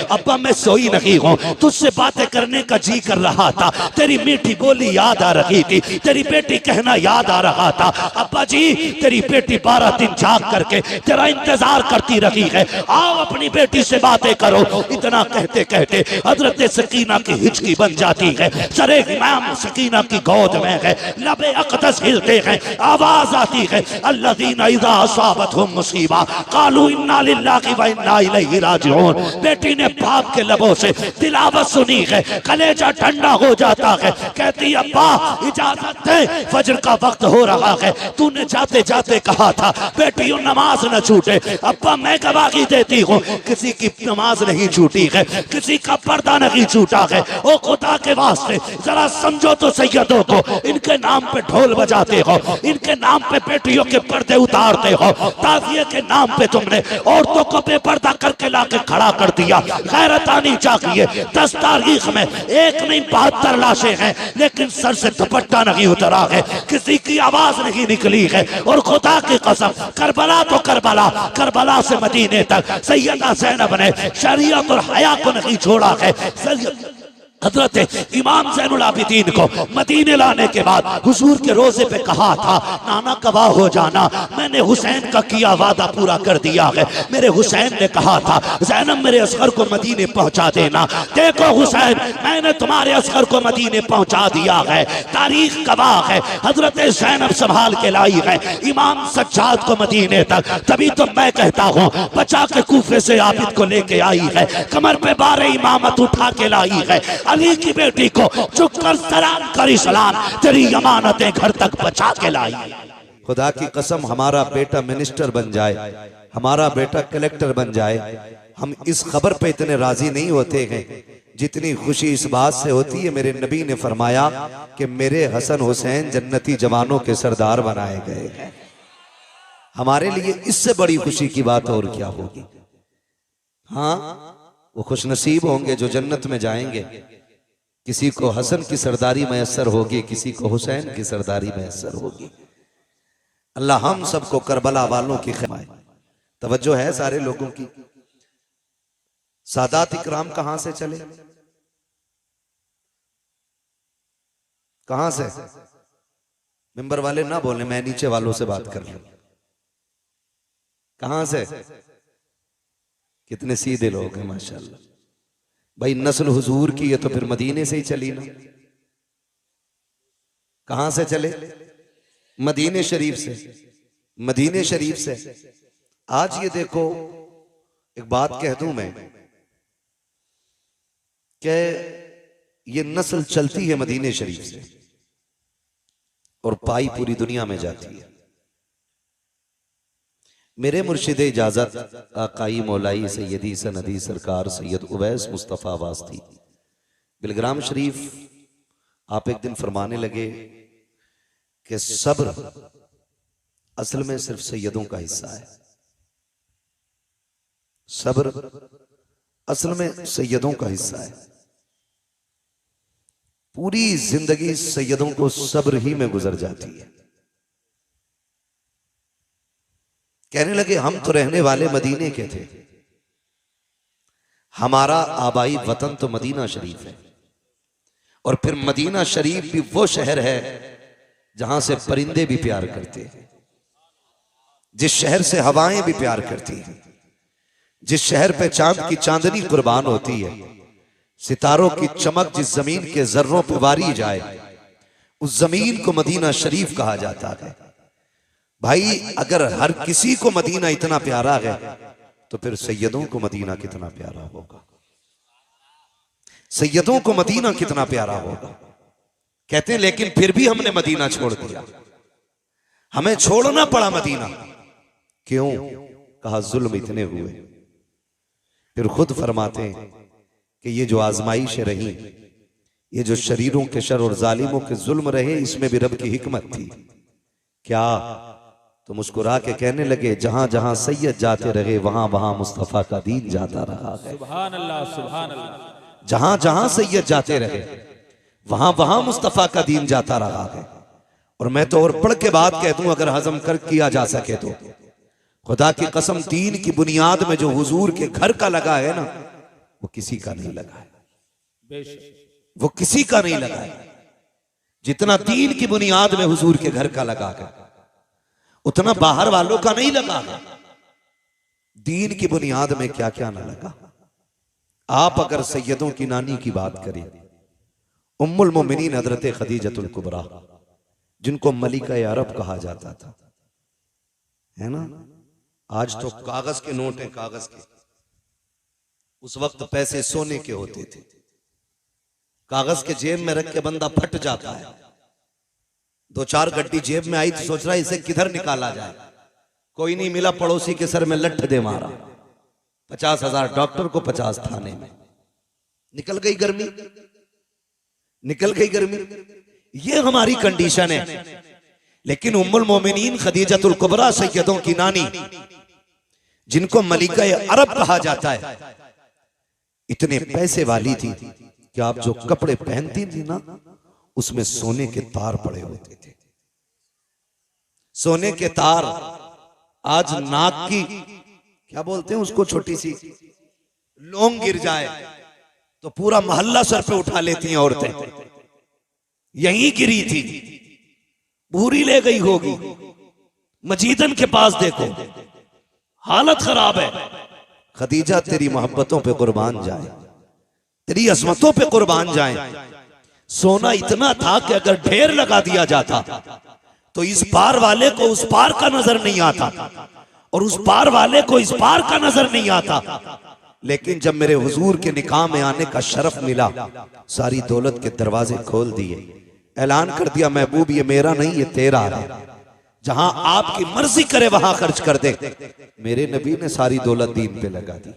अब्बा मैं सोई नहीं हूँ, तुझसे बातें करने का जी कर रहा था, तेरी मीठी बोली याद आ रही थी, तेरी बेटी कहना याद आ रहा था। अब्बा जी तेरी बेटी 12 दिन जाग करके तेरा इंतजार करती रही है, आओ अपनी बेटी से बातें करो। इतना कहते कहते हजरत सकीना की हिचकी बन जाती है, सरे इमाम सकीना की गोद में है, लबे अक़दस हिलते हैं, आवाज आती है अल्लज़ीना इज़ा असाबतहुम मुसीबा क़ालू इन्ना लिल्लाहि व इन्ना इलैहि राजिऊन। बेटी ने बाप के लबों से तिलावत सुनी है, कलेजा ठंडा हो जाता है, कहती अब्बा इजाजत दे, फजर का वक्त हो रहा है, तूने जाते जाते कहा था बेटियों नमाज न छूटे। अब्बा मैं गवाही देती हूँ किसी की नमाज नहीं छूटी है, किसी का पर्दा नहीं छूटा है। ओ खुदा के वास्ते जरा समझो तो सैयदों को, इनके नाम पे ढोल बजाते हो, इनके नाम पे बेटियों के पर्दे उतारते हो, ताज़िए के नाम पे तुमने औरतों को बेपर्दा करके लाके खड़ा कर दिया। गैरत आनी चाहिए। 10 तारीख में एक नहीं 72 लाशें हैं, लेकिन सर से दुपट्टा नहीं उतरा है, किसी की आवाज नहीं निकली है। और खुदा की कसम करबला तो करबला, करबला से मदीने तक सैयदा ज़ैनब ने शरीयत और हया को नहीं छोड़ा है। हजरत इमाम ज़ैनुल आबिदीन को मदीने लाने के बाद हुजूर के रोजे पे कहा था, नाना गवाह हो जाना, मैंने हुसैन का किया वादा पूरा कर दिया है। मेरे हुसैन ने कहा था ज़ैनब मेरे असगर को मदीने पहुंचा देना। देखो हुसैन मैंने तुम्हारे असगर को मदीने पहुंचा दिया है, तारीख गवाह है। हजरत ज़ैनब संभाल के लाई है इमाम सज्जाद को मदीने तक, तभी तो मैं कहता हूँ बचा के कूफे से आबिद को लेके आई है, कमर पे बारे इमामत उठा के लाई है। अली की बेटी को झुककर सलाम करी, सलाम तेरी अमानतें घर तक बचा के लाई। खुदा की कसम हमारा बेटा मिनिस्टर बन जाए, हमारा बेटा कलेक्टर बन जाए, हम इस खबर पे इतने राजी नहीं होते हैं जितनी खुशी इस बात से होती है मेरे नबी ने फरमाया कि मेरे हसन हुसैन जन्नती जवानों के सरदार बनाए गए हैं। हमारे लिए इससे बड़ी खुशी की बात और क्या होगी। हाँ वो खुशनसीब होंगे जो जन्नत में जाएंगे। किसी को हसन की सरदारी मैसर होगी, किसी को हुसैन की सरदारी मैसर होगी। अल्लाह हम सबको करबला वालों की खैर। तवज्जो है सारे लोगों की। सादात इकराम कहां से चले, कहां से? मिंबर वाले ना बोले, मैं नीचे वालों से बात कर लूं। कहां से? कितने सीधे लोग हैं माशाल्लाह। भाई नस्ल हुजूर की है तो फिर मदीने से ही चली ना। कहां से चले? मदीने शरीफ से, मदीने शरीफ से। आज ये देखो एक बात कह दूं मैं कि ये नस्ल चलती है मदीने शरीफ से और पाई पूरी दुनिया में जाती है। मेरे मुर्शिद इजाजत आकाई मौलाई सैयदी सनदी सरकार सैयद उवैस मुस्तफ़ा वास्ती बिलग्राम शरीफ आप एक दिन फरमाने लगे कि सब्र असल में सिर्फ सैयदों का हिस्सा है। सब्र असल में सैयदों का हिस्सा है। पूरी जिंदगी सैयदों को सब्र ही में गुजर जाती है। कहने लगे हम तो रहने वाले मदीने के थे, हमारा आबाई वतन तो मदीना शरीफ है, और फिर मदीना शरीफ भी वो शहर है जहां से परिंदे भी प्यार करते हैं, जिस शहर से हवाएं भी प्यार करती हैं, जिस शहर पे चांद की चांदनी कुर्बान होती है, सितारों की चमक जिस जमीन के जर्रों पर वारी जाए उस जमीन को मदीना शरीफ कहा जाता है। भाई अगर हर किसी को मदीना इतना प्यारा है तो फिर सैयदों को मदीना कितना प्यारा होगा, सैयदों को मदीना कितना प्यारा होगा। कहते हैं लेकिन फिर भी हमने मदीना छोड़ दिया, हमें छोड़ना पड़ा मदीना। क्यों? कहा जुल्म इतने हुए। फिर खुद फरमाते हैं कि ये जो आजमाइशें रही, ये जो शरीरों के शर और जालिमों के जुल्म रहे, इसमें भी रब की हिकमत थी। क्या? तो मुस्कुरा के कहने लगे जहां जहां सैयद जाते रहे वहां वहां मुस्तफा का दीन जाता रहा है। सुभान अल्लाह, सुभान अल्लाह। जहां जहां सैयद जाते रहे वहां वहां मुस्तफा का दीन जाता रहा है। और मैं तो और पढ़ के बात कह दूं अगर हजम कर किया जा सके तो, खुदा की कसम दीन की बुनियाद में जो हुजूर के घर का लगा है ना, वो किसी का नहीं लगा है, बेशक वो किसी का नहीं लगा है। जितना दीन की बुनियाद में हुजूर के घर का लगा है, उतना बाहर वालों का नहीं लगा है। दीन की बुनियाद में क्या क्या ना लगा। आप अगर सैयदों की नानी की बात करें, उम्मुल मोमिनीन हजरत खदीजतुल कुबरा, जिनको मलिका अरब कहा जाता था, है ना। आज तो कागज के नोट हैं, कागज के। उस वक्त पैसे सोने के होते थे। कागज के जेब में रख के बंदा फट जाता है। 2-4 गड्डी जेब में आई तो सोच रहा है इसे किधर निकाला जाए, कोई नहीं मिला, पड़ोसी के सर में लठ दे मारा। 50,000 डॉक्टर को, 50 थाने में। निकल गई गर्मी, निकल गई गर्मी। ये हमारी कंडीशन है। लेकिन उम्मुल मोमिनीन खदीजतुल कुबरा, सैयदों की नानी, जिनको मलिका अरब कहा जाता है, इतने पैसे वाली थी कि आप जो कपड़े पहनती थी ना, उसमें सोने के तार पड़े होते थे। सोने के तार। आज नाक की क्या बोलते हैं उसको, छोटी सी लौंग गिर जाए तो पूरा मोहल्ला सर पे उठा लेती हैं औरतें। यहीं गिरी थी, भूरी ले गई होगी। मजीदन के पास देखो, हालत खराब है। खदीजा तेरी मोहब्बतों पे कुर्बान जाए, तेरी अजमतों पे कुर्बान जाए। सोना इतना था कि अगर ढेर लगा दिया जाता तो इस पार वाले को उस पार का नजर नहीं आता, और उस पार वाले को इस पार का नजर नहीं आता। लेकिन जब मेरे हुजूर के निकाह में आने का शरफ मिला, सारी दौलत के दरवाजे खोल दिए, ऐलान कर दिया, महबूब ये मेरा नहीं, ये तेरा है, जहां आपकी मर्जी करे वहां खर्च कर दे। मेरे नबी ने सारी दौलत दीन पे लगा दी,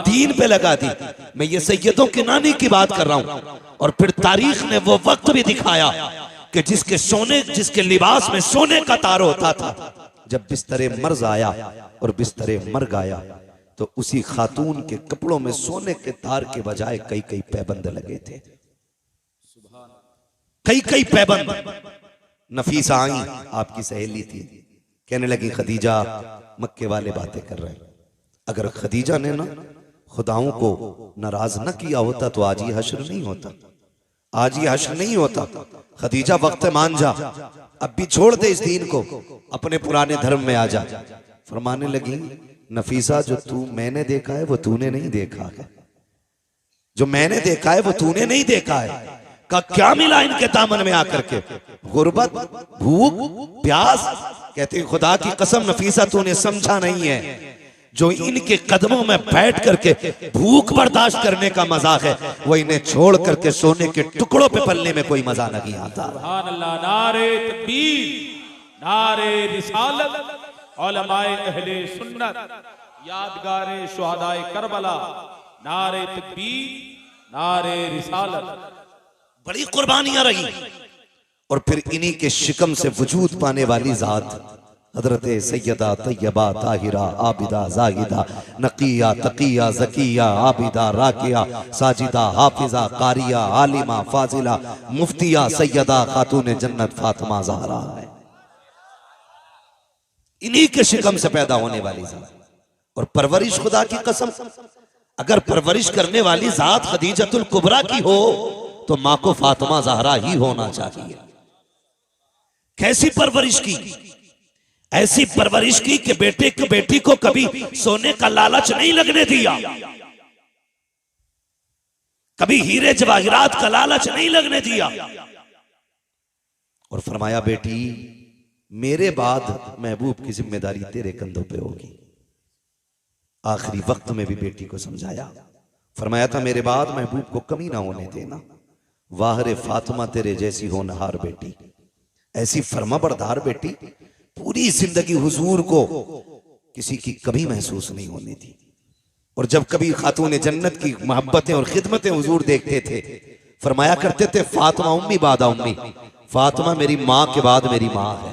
दीन पे लगा दी। मैं ये सैयदों की नानी की बात कर रहा हूं। और फिर तारीख ने वो वक्त भी दिखाया कि जिसके लिबास में सोने का तार होता था, जब बिस्तरे मर्ज आया और बिस्तरे मर गया, तो उसी खातून के कपड़ों में सोने के तार के बजाय कई कई पैबंद लगे थे, कई कई पैबंद। नफीसा आई, आपकी सहेली थी, कहने लगी खदीजा, मक्के वाले बातें कर रहे हैं। अगर खदीजा ने ना खुदाओं को नाराज न किया होता तो आज ये हश्र नहीं होता, आज ये हश्र नहीं होता। खदीजा वक्त मान जा, अब भी छोड़ दे इस दीन को, अपने पुराने धर्म में आ जा। फरमाने लगी, नफीसा जो तू मैंने देखा है वो तूने नहीं देखा है, जो मैंने देखा है वो तूने नहीं देखा है। का क्या मिला इनके दामन में आकर के, गुर्बत, भूख, प्यास। कहते हैं खुदा की कसम नफीसा तूने समझा नहीं है, जो इनके कदमों में बैठ करके भूख बर्दाश्त करने का मजा है, वो इन्हें छोड़ करके सोने के टुकड़ों पे पलने में कोई मजा नहीं आता। सुभान अल्लाह। नारे तकबीर, नारे रिसालत, उलमाए अहले सुन्नत, यादगारे शुहदाए करबला, नारे तकबीर, नारे रिसालत। बड़ी कुर्बानियां रही। और फिर इन्हीं के शिकम से वजूद पाने वाली जात हजरत सैयदा तैयबा ताहिरा आबिदा जाहिदा नकिया तकिया जकिया आबिदा राकिया साजिदा हाफिजा कारिया आलिमा फाजिला मुफ्तिया सैयदा खातून जन्नत फातिमा ज़हरा है। इन्हीं के शिकम से पैदा होने वाली जात। और परवरिश, खुदा की कसम, अगर परवरिश करने वाली जात खदीजतुल कुबरा की हो तो मां को फातिमा ज़हरा ही होना चाहिए। कैसी परवरिश की, ऐसी परवरिश की कि बेटी को कभी सोने का लालच नहीं लगने दिया, कभी हीरे जवाहिरात का लालच नहीं लगने दिया। और फरमाया, बेटी मेरे बाद महबूब की जिम्मेदारी तेरे कंधों पे होगी। आखिरी वक्त में भी बेटी को समझाया, फरमाया था मेरे बाद महबूब को कमी ना होने देना। वाहरे फातिमा तेरे जैसी होनहार बेटी, ऐसी फर्मा बरदार बेटी, पूरी जिंदगी हुजूर को किसी की कभी महसूस नहीं होने दी। और जब कभी खातून जन्नत की मोहब्बतें और खिदमतें हुजूर देखते थे, फरमाया करते थे, फातिमा उम्मी बादा उम्मी, फातिमा मेरी माँ के बाद मेरी माँ है।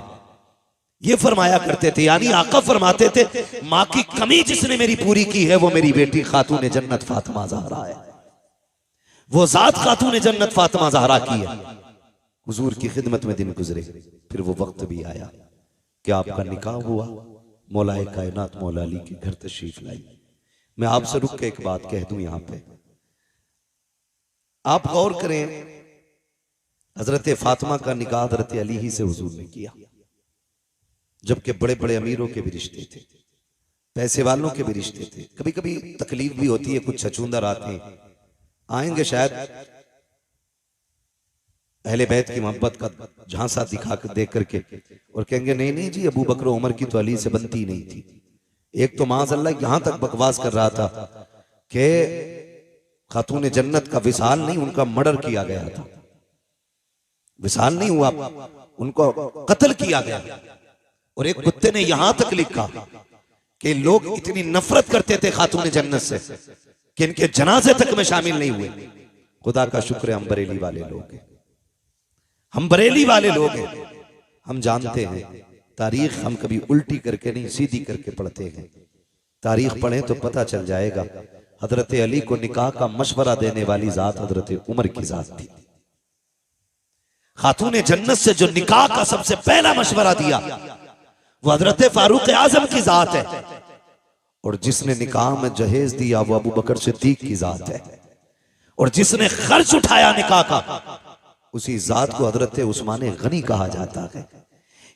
ये फरमाया करते थे, यानी आका फरमाते थे, माँ की कमी जिसने मेरी पूरी की है वो मेरी बेटी खातून जन्नत फातिमा ज़हरा है। वो जात खातून जन्नत फातिमा ज़हरा की है। हुजूर की खिदमत में दिन गुजरे, फिर वो वक्त भी आया कि आपका निकाह हुआ। मौलाए कायनात मौला अली के घर तशरीफ लाई। मैं आपसे रुक के एक बात कह दूं यहां पे, आप गौर करें, हजरत फातिमा का निकाह हजरत अली ही से हुजूर ने किया, जबकि बड़े बड़े अमीरों के भी रिश्ते थे, पैसे वालों के भी रिश्ते थे। कभी कभी तकलीफ भी होती है, कुछ छछूंदर आते हैं, आएंगे शायद अहले बैत की मोहब्बत का झांसा दिखा कर देख करके और कहेंगे नहीं नहीं जी, अबू बकर उमर की तो अली से बनती नहीं थी। एक तो माज़अल्लाह यहां तक बकवास कर रहा था कि खातून जन्नत का विसाल नहीं, उनका मर्डर किया गया था, विसाल नहीं हुआ, उनको कत्ल किया गया। और एक कुत्ते ने यहां तक लिखा कि लोग इतनी नफरत करते थे खातून जन्नत से कि इनके जनाजे तक में शामिल नहीं हुए। खुदा का शुक्र है हम बरेली वाले लोग हैं, हम बरेली वाले लोग हैं, हम जानते हैं तारीख हम कभी उल्टी करके नहीं सीधी करके पढ़ते हैं। तारीख पढ़ें तो पता चल जाएगा हजरत अली को निकाह का मशवरा देने वाली जात हजरत उमर की जात थी। खातून जन्नत से जो निकाह का सबसे पहला मशवरा दिया वो हजरत फारूक आजम की जात है, और जिसने निकाह में जहेज दिया वो अबू बकर सिद्दीक की जात है, और जिसने खर्च उठाया निकाह का उसी जात को हजरत उस्मान गनी कहा जाता है।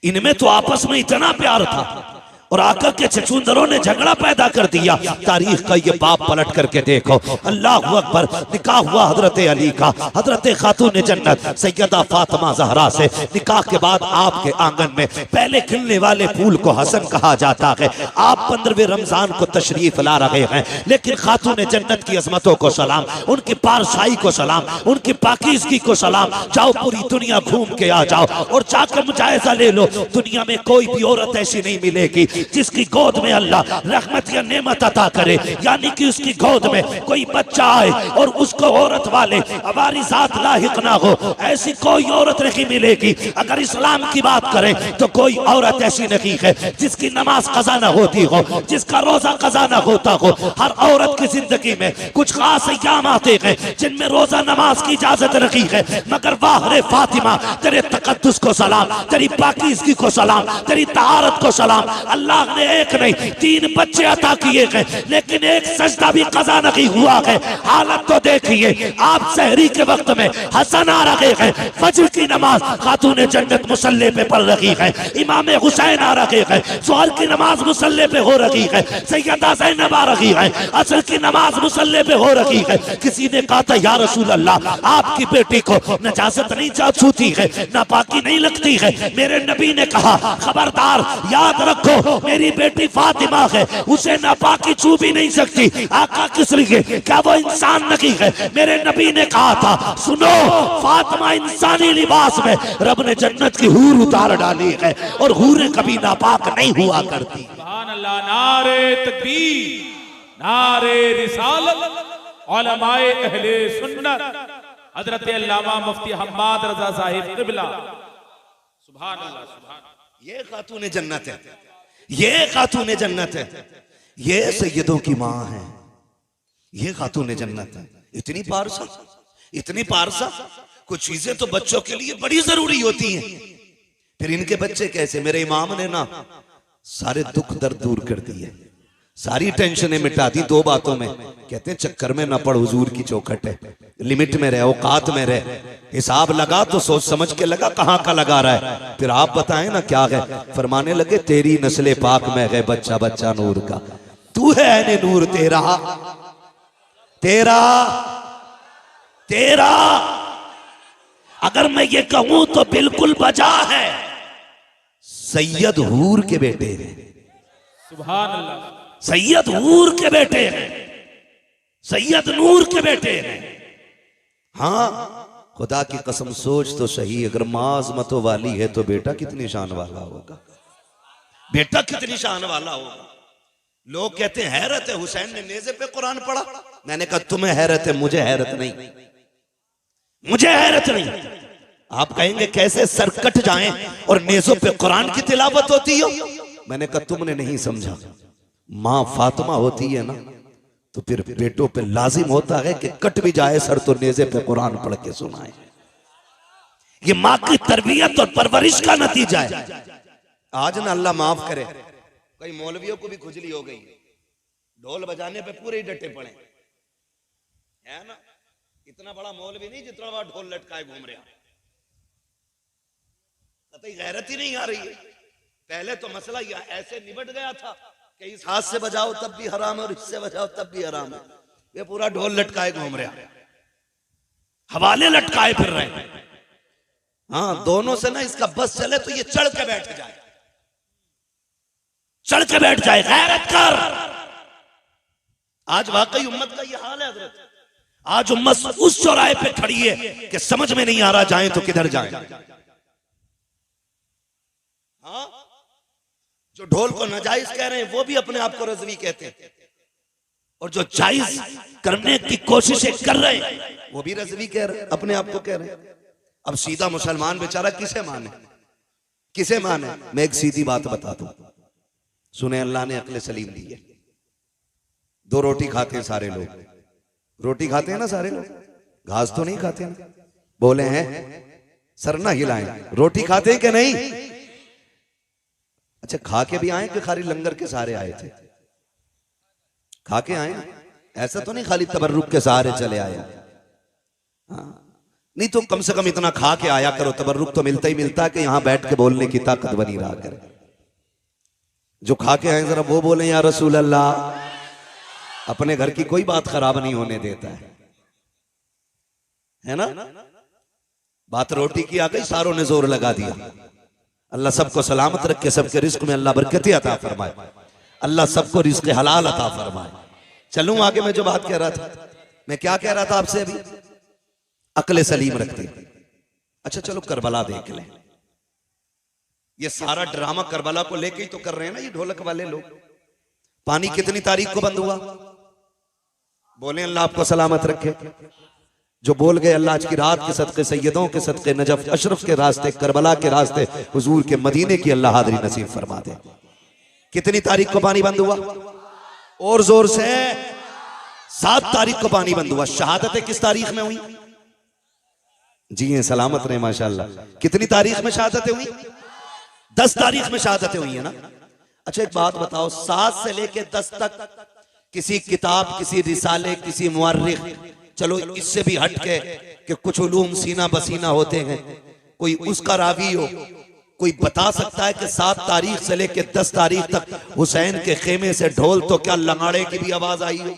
इनमें तो आपस में इतना प्यार था और आकर के छछूंदरों ने झगड़ा पैदा कर दिया। तारीख का ये बाप पलट करके देखो, अल्लाह अकबर, निकाह हुआ हजरत अली का, हजरत खातून जन्नत सैयदा फातिमा ज़हरा से। निकाह के बाद आपके आंगन में पहले खिलने वाले फूल को हसन कहा जाता है। आप 15वें रमजान को तशरीफ ला रहे हैं, लेकिन खातून जन्नत की अजमतों को सलाम, उनकी पारसाई को सलाम, उनकी पाकीज़गी को सलाम। जाओ पूरी दुनिया घूम के आ जाओ और जाकर मुजायजा ले लो, दुनिया में कोई भी औरत ऐसी नहीं मिलेगी जिसकी गोद में अल्लाह रहमत या नेमत अता करे, यानी कि उसकी गोद में कोई बच्चा आए और उसको औरत वाले हमारी जात लाहिक ना हो, ऐसी कोई औरत नहीं मिलेगी। अगर इस्लाम की बात करें तो कोई औरत ऐसी नहीं है जिसकी नमाज कज़ा ना होती हो, जिसका रोजा कज़ा ना होता हो। हर औरत की जिंदगी में कुछ खास अय्याम आते हैं जिनमें रोजा नमाज की इजाजत नहीं है, मगर वाह रे फातिमा, तेरे तकद्दुस को सलाम, तेरी पाकीज़गी को सलाम, तेरी तहारत को सलाम। अल्लाह ने एक नहीं 3 बच्चे अता किए हैं, लेकिन एक सजदा भी कज़ा नहीं हुआ है। हालत तो देखिए, आप सहरी के वक्त में हसन आ रहे हैं, फजर की नमाज खातून जन्नत मुसल्ले पे पढ़ रही है, इमाम हुसैन आ रहे हैं, ज़ोहर की नमाज मुसल्ले पे हो रही है, सैयदा ज़ैनब आ रही है, असर की नमाज मुसल्ले पे हो रही है। किसी ने कहा था या रसूल अल्लाह, आपकी बेटी को नजासत नहीं छूती है, नापाकी नहीं लगती है। मेरे नबी ने कहा खबरदार, याद रखो मेरी बेटी फातिमा है, उसे नापाकी छू भी नहीं सकती। आका किस लिए, क्या वो इंसान नहीं है? मेरे नबी ने कहा था सुनो, फातिमा इंसानी लिबास में रब ने जन्नत की हूर उतार डाली है और हूरें कभी नापाक नहीं हुआ करती। सुभान अल्लाह, नारे तकबीर, नारे रिसालत, उलमाए अहले सुन्नत, हजरत अल्लामा मुफ्ती हम्माद रजा साहिब क़िबला। सुभान अल्लाह, सुभान। ये खातून जन्नत है, ये खातून जन्नत है, ये सैयदों की माँ है, ये खातून जन्नत है। इतनी पारसा, इतनी पारसा। कुछ चीजें तो बच्चों के लिए बड़ी जरूरी होती हैं, फिर इनके बच्चे कैसे? मेरे इमाम ने ना सारे दुख दर्द दूर कर दिए, सारी टेंशनें मिटा दी 2 बातों में। कहते हैं चक्कर में न पड़, हुजूर की चौखट है, लिमिट में रहे, औकात में रहे। हिसाब लगा तो सोच समझ के लगा, कहाँ का लगा रहा है। फिर आप बताएं ना क्या है। फरमाने लगे तेरी नस्ले पाक में है बच्चा बच्चा नूर का, तू है ऐने नूर, तेरा तेरा तेरा। अगर मैं ये कहूं तो बिल्कुल बजा है, सैयद हूर के बेटे हैं, सुभान अल्लाह, सैयद हूर के बेटे हैं, सैयद नूर के बेटे हैं। हाँ, खुदा की कसम सोच तो सही, अगर माँ अज़मतों वाली है तो बेटा कितनी शान वाला होगा, बेटा कितनी शान वाला होगा। लोग कहते हैं हैरत है, हुसैन ने नेज़े पे कुरान पढ़ा। मैंने कहा तुम्हें हैरत है, मुझे हैरत नहीं, मुझे हैरत नहीं। आप कहेंगे कैसे सर कट जाएं और नेज़ों पे कुरान की तिलावत होती हो। मैंने कहा तुमने नहीं समझा, माँ फातिमा होती है ना तो फिर बेटों पे लाजिम होता है कि कट भी जाए सर तो नेज़े पे कुरान पढ़ के सुनाए। ये माँ की तरबियत और परवरिश का नतीजा है। आज ना अल्लाह माफ करे, कई मौलवियों को भी खुजली हो गई, ढोल बजाने पे पूरे ही डटे पड़े है ना। इतना बड़ा मौलवी नहीं जितना बड़ा ढोल लटकाए घूम रहा, कतई गैरत ही नहीं आ रही है। पहले तो मसला यह ऐसे निबट गया था कि इस हाथ से बजाओ तब भी हराम है और इससे बजाओ तब भी हराम है। ये पूरा ढोल लटकाए घूम रहा, हवाले लटकाए फिर रहे हैं। हाँ दोनों से ना इसका बस चले तो ये चढ़ के बैठ जाए, चढ़ के बैठ जाए, गैरत कर। आज वाकई उम्मत का ये हाल है हजरत। आज उम्मत उस चौराहे पे खड़ी है कि समझ में नहीं आ रहा जाए तो किधर जाए। हाँ जो ढोल को नाजायज कह रहे हैं वो भी अपने आप को रज़वी कहते हैं, और जो जायज करने की कोशिशें कर रहे हैं वो भी रज़वी कह रहे हैं, अपने आप को कह रहे हैं। अब सीधा मुसलमान बेचारा किसे माने, किसे माने? मैं एक सीधी बात बताता हूं, सुने अल्लाह ने अक्ल सलीम दी है। दो रोटी खाते हैं सारे लोग, रोटी खाते हैं ना सारे लोग, घास तो नहीं खाते ना। बोले हैं सर ना हिलाएं, रोटी खाते हैं कि नहीं? अच्छा खा के भी आए कि खाली लंगर के सहारे आए थे? खा के आए, ऐसा तो नहीं खाली तबर्रुक के सहारे चले आए। हाँ नहीं तो कम से कम इतना खा के आया करो, तबर्रुक तो मिलता ही मिलता है कि यहां बैठ के बोलने की ताकत बनी रहा करे। जो खा के आए जरा वो बोले या रसूल अल्लाह। अपने घर की कोई बात खराब नहीं होने देता है ना। बात रोटी की आ गई, सारों ने जोर लगा दिया। अल्लाह सबको सलामत रखे, सबके रिस्क में अल्लाह बरकत अता फरमाए, अल्लाह सबको रिस्क हलाल अता फरमाए। चलूं आगे, मैं जो बात कह रहा था, मैं क्या कह रहा था आपसे अभी, अक्ल सलीम रखते। अच्छा चलो करबला देख लें। ये सारा ड्रामा करबला को लेके ही तो कर रहे हैं ना ये ढोलक वाले लोग। पानी कितनी तारीख को बंद हुआ? बोले अल्लाह आपको सलामत रखे। जो बोल गए अल्लाह आज की रात के सदके, सैयदों के सदके, नजफ अशरफ के रास्ते, करबला के रास्ते, हुजूर के मदीने की अल्लाह हाज़री नसीब फरमा दे। कितनी तारीख को पानी बंद हुआ? और जोर से 7 तारीख को पानी बंद हुआ। शहादतें किस तारीख में हुई? जी हैं सलामत रहे माशाल्लाह। कितनी तारीख में शहादतें हुई? 10 तारीख में शहादतें हुई है ना। अच्छा एक बात बताओ, 7 से लेके 10 तक किसी किताब, किसी रिसाले, किसी मुअर्रिख, चलो इससे भी हट के कि कुछ उलूम सीना बसीना होते हैं, कोई उसका रावी हो, कोई बता सकता है कि 7 तारीख से लेके 10 तारीख तक हुसैन के खेमे से ढोल तो क्या लंगाड़े की भी आवाज आई हो?